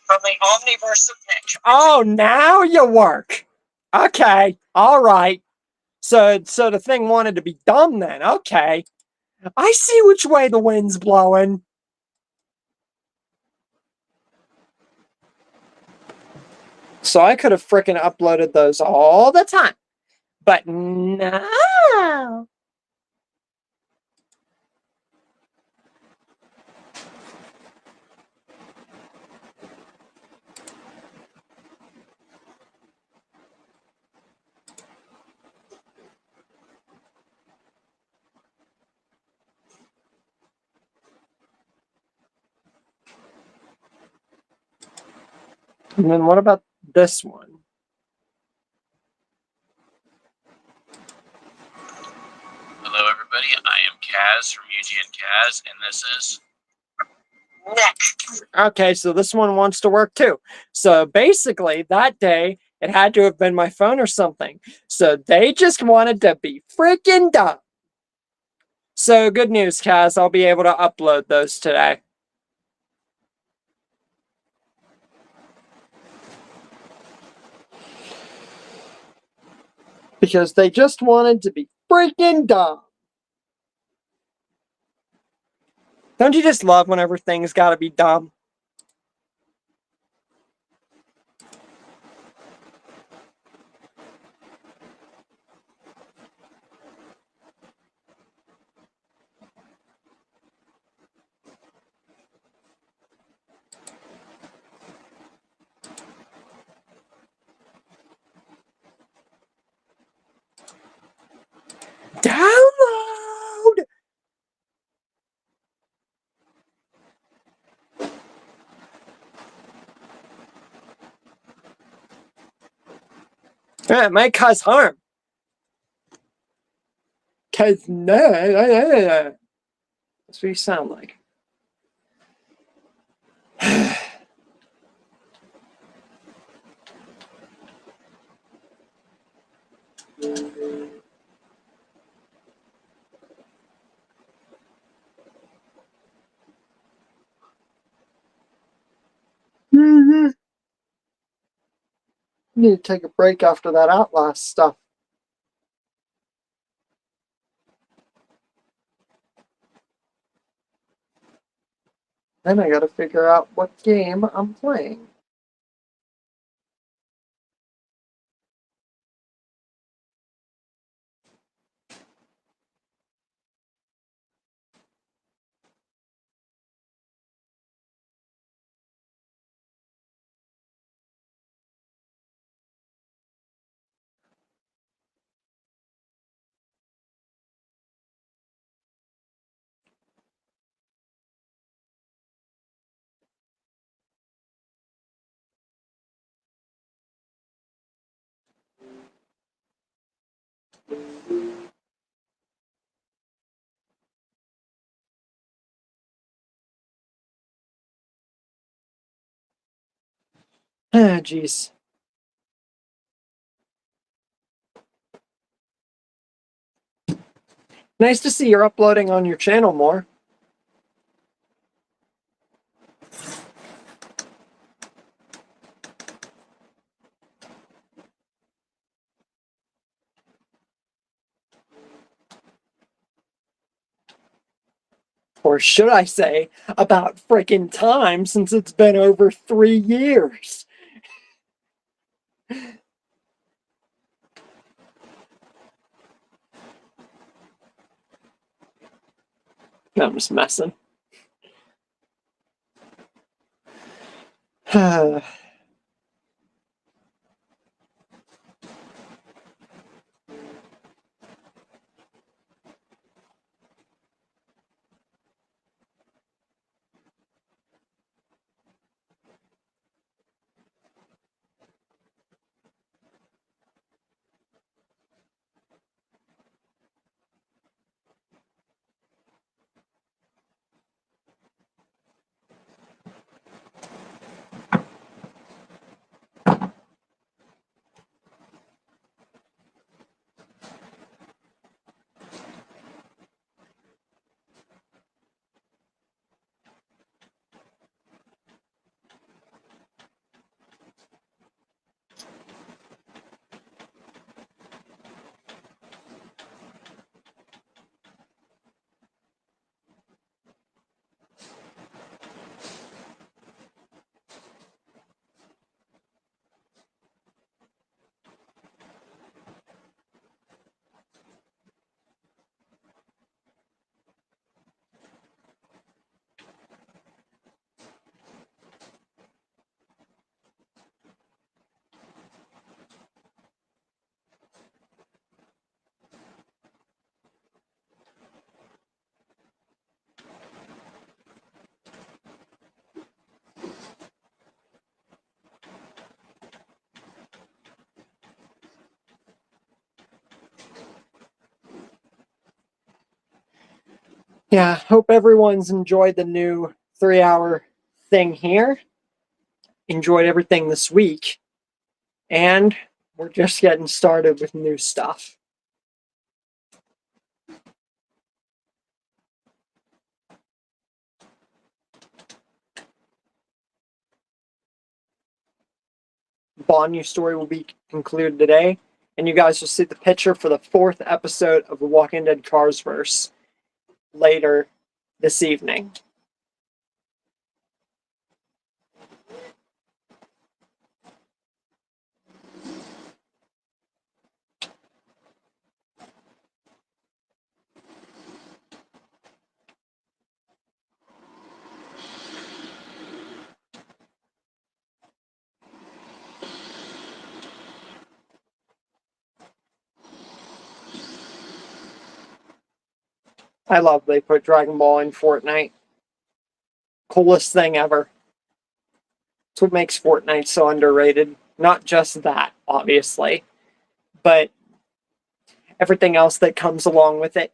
S3: From the Omniverse of Nick.
S1: Oh, now you work. Okay, all right. So the thing wanted to be dumb then. Okay. I see which way the wind's blowing. So I could have frickin' uploaded those all the time. But no. And then what about this one?
S2: Hello everybody, I am Kaz from UGN Kaz, and this is...
S3: Nick.
S1: Okay, so this one wants to work too. So basically, that day, it had to have been my phone or something. So they just wanted to be freaking dumb. So good news, Kaz. I'll be able to upload those today. Because they just wanted to be freaking dumb. Don't you just love whenever things gotta be dumb? Download! It might cause harm. Cause no, that's what you sound like. Need to take a break after that Outlast stuff. Then I gotta figure out what game I'm playing. Jeez. Nice to see you're uploading on your channel more. Or should I say, about freaking time, since it's been over 3 years. I'm just messing. Yeah, hope everyone's enjoyed the new 3-hour thing here. Enjoyed everything this week. And we're just getting started with new stuff. Bond News story will be concluded today, and you guys will see the picture for the 4th episode of the Walking Dead Carsverse later this evening. I love they put Dragon Ball in Fortnite. Coolest thing ever. It's what makes Fortnite so underrated. Not just that, obviously, but everything else that comes along with it.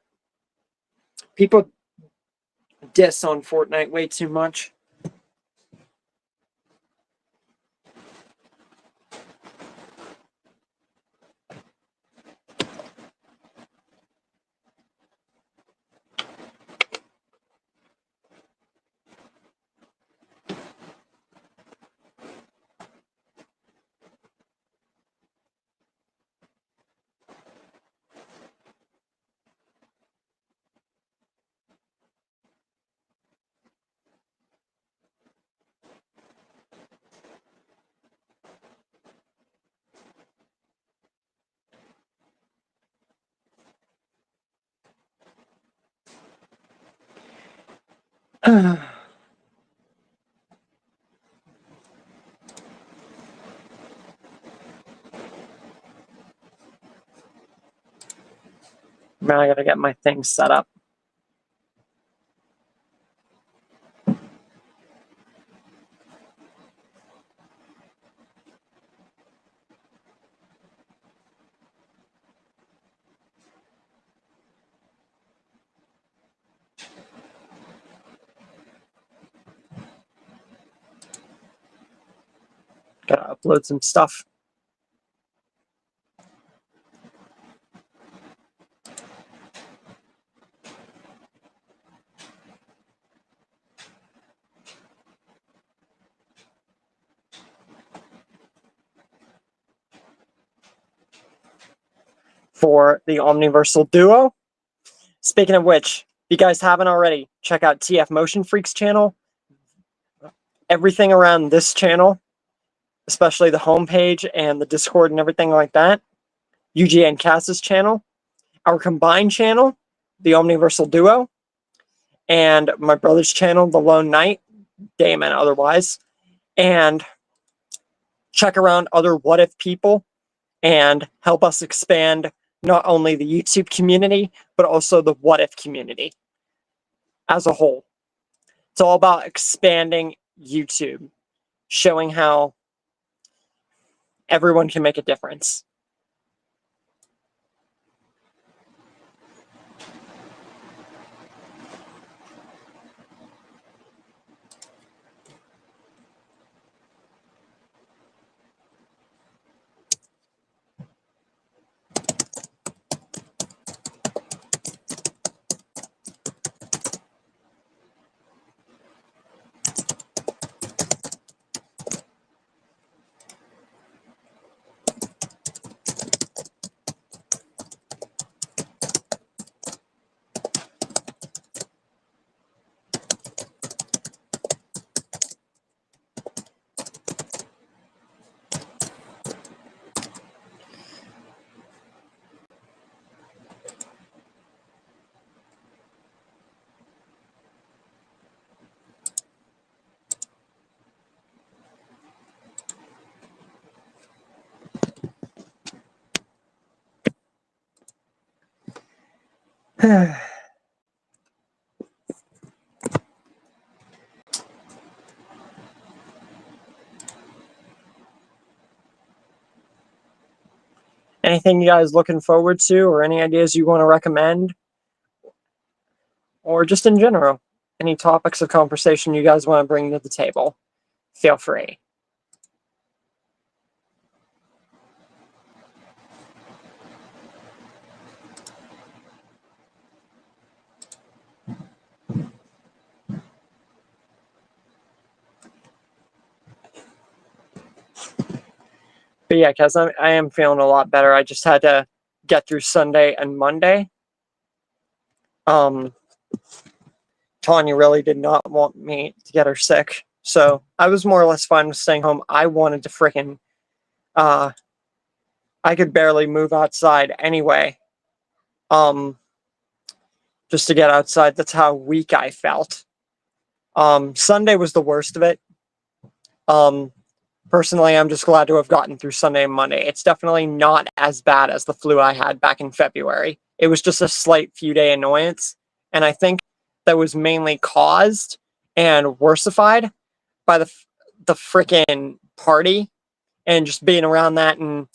S1: People diss on Fortnite way too much. Now I gotta get my things set up. Gotta upload some stuff. For the Omniversal Duo. Speaking of which, if you guys haven't already, check out TF Motion Freak's channel. Everything around this channel, especially the homepage and the Discord and everything like that. UG and Cass's channel, our combined channel, the Omniversal Duo, and my brother's channel, The Lone Knight, Damon otherwise. And check around other What If people and help us expand not only the YouTube community, but also the What If community as a whole. It's all about expanding YouTube, showing how everyone can make a difference. Anything you guys looking forward to, or any ideas you want to recommend, or just in general, any topics of conversation you guys want to bring to the table, feel free. But yeah, because I am feeling a lot better. I just had to get through Sunday and Monday. Tanya really did not want me to get her sick, so I was more or less fine with staying home. I wanted to freaking, I could barely move outside anyway. Just to get outside, that's how weak I felt. Sunday was the worst of it. Personally, I'm just glad to have gotten through Sunday and Monday. It's definitely not as bad as the flu I had back in February. It was just a slight few day annoyance, and I think that was mainly caused and worsified by the frickin' party and just being around that and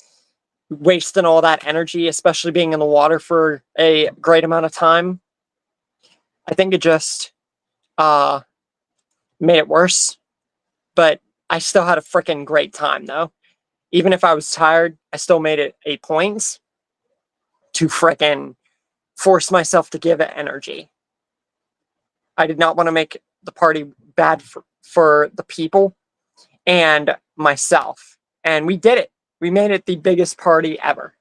S1: wasting all that energy, especially being in the water for a great amount of time. I think it just made it worse, but I still had a freaking great time though. Even if I was tired, I still made it 8 points to freaking force myself to give it energy. I did not want to make the party bad for the people and myself. And we did it. We made it the biggest party ever.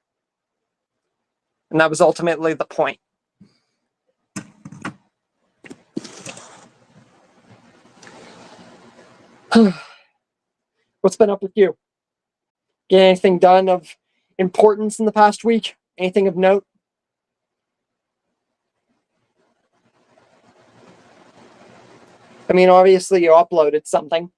S1: And that was ultimately the point. What's been up with you? Get anything done of importance in the past week? Anything of note? I mean, obviously you uploaded something.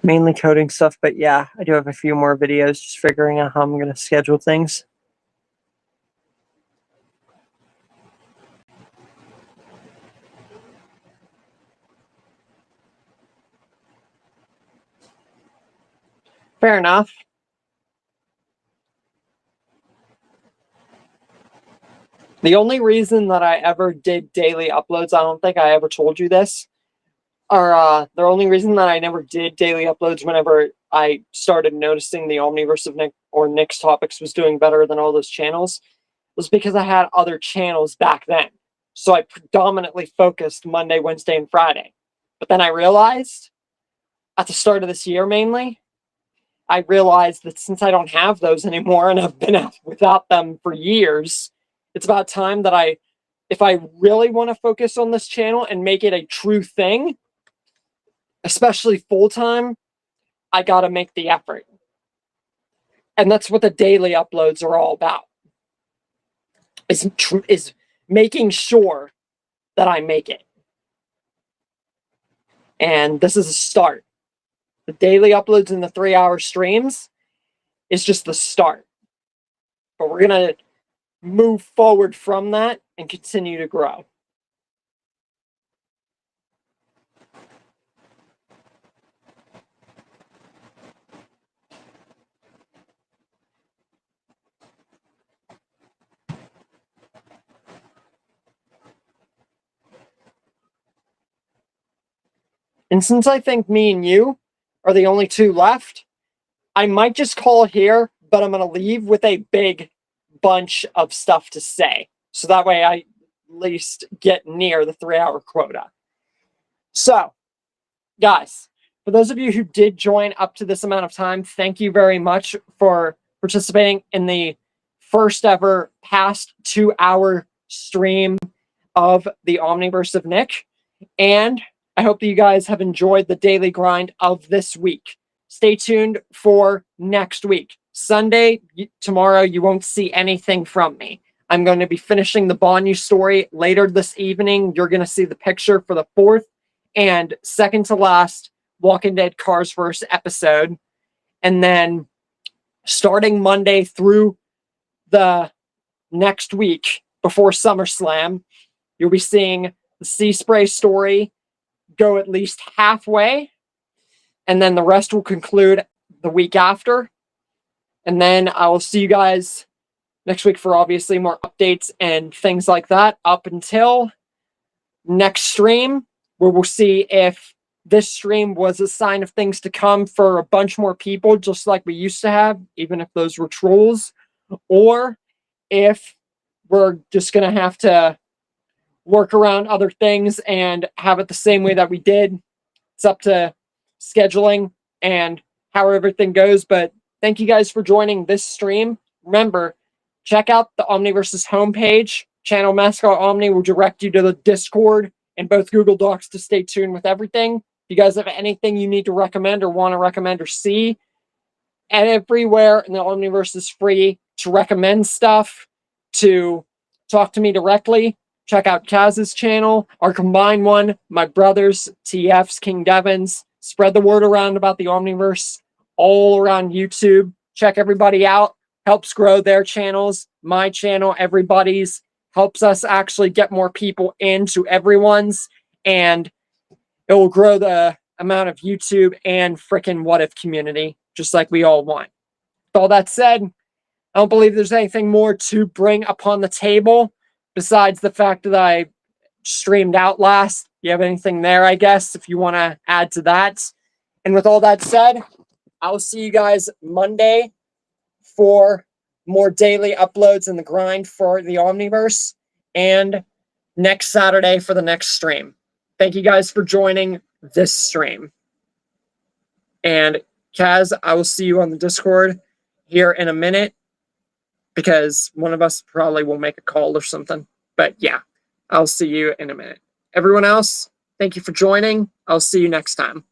S1: Mainly coding stuff, but yeah, I do have a few more videos just figuring out how I'm going to schedule things. Fair enough. The only reason that I ever did daily uploads, I don't think I ever told you this, or the only reason that I never did daily uploads whenever I started noticing the Omniverse of Nick or Nick's Topics was doing better than all those channels was because I had other channels back then. So I predominantly focused Monday, Wednesday, and Friday. But then I realized, at the start of this year mainly, I realized that since I don't have those anymore and I've been without them for years, it's about time that if I really want to focus on this channel and make it a true thing, especially full-time, I got to make the effort. And that's what the daily uploads are all about. Is making sure that I make it. And this is a start. The daily uploads and the 3-hour streams is just the start. But we're going to move forward from that and continue to grow. And since I think me and you are the only two left, I might just call here, but I'm going to leave with a big bunch of stuff to say. So that way I at least get near the 3-hour quota. So, guys, for those of you who did join up to this amount of time, thank you very much for participating in the first ever past 2-hour stream of the Omniverse of Nick. And I hope that you guys have enjoyed the daily grind of this week. Stay tuned for next week. Sunday, tomorrow, you won't see anything from me. I'm going to be finishing the Bonnie story later this evening. You're going to see the picture for the 4th and second to last Walking Dead Carsverse episode. And then starting Monday through the next week before SummerSlam, you'll be seeing the Sea Spray story go at least halfway, and then the rest will conclude the week after. And then I will see you guys next week for obviously more updates and things like that up until next stream, where we'll see if this stream was a sign of things to come for a bunch more people, just like we used to have, even if those were trolls, or if we're just going to have to work around other things and have it the same way that we did. It's up to scheduling and how everything goes. But thank you guys for joining this stream. Remember, check out the Omniverse's homepage. Channel Mascot Omni will direct you to the Discord and both Google Docs to stay tuned with everything. If you guys have anything you need to recommend or want to recommend or see, and everywhere in the Omniverse is free to recommend stuff, to talk to me directly. Check out Kaz's channel, our combined one, my brothers, TF's, King Devon's. Spread the word around about the Omniverse all around YouTube. Check everybody out. Helps grow their channels, my channel, everybody's. Helps us actually get more people into everyone's. And it will grow the amount of YouTube and frickin' What If community, just like we all want. With all that said, I don't believe there's anything more to bring upon the table besides the fact that I streamed out last. You have anything there, I guess, if you want to add to that? And with all that said, I'll see you guys Monday for more daily uploads in the grind for the Omniverse, and next Saturday for the next stream. Thank you guys for joining this stream. And Kaz, I will see you on the Discord here in a minute, because one of us probably will make a call or something. But yeah, I'll see you in a minute. Everyone else, thank you for joining. I'll see you next time.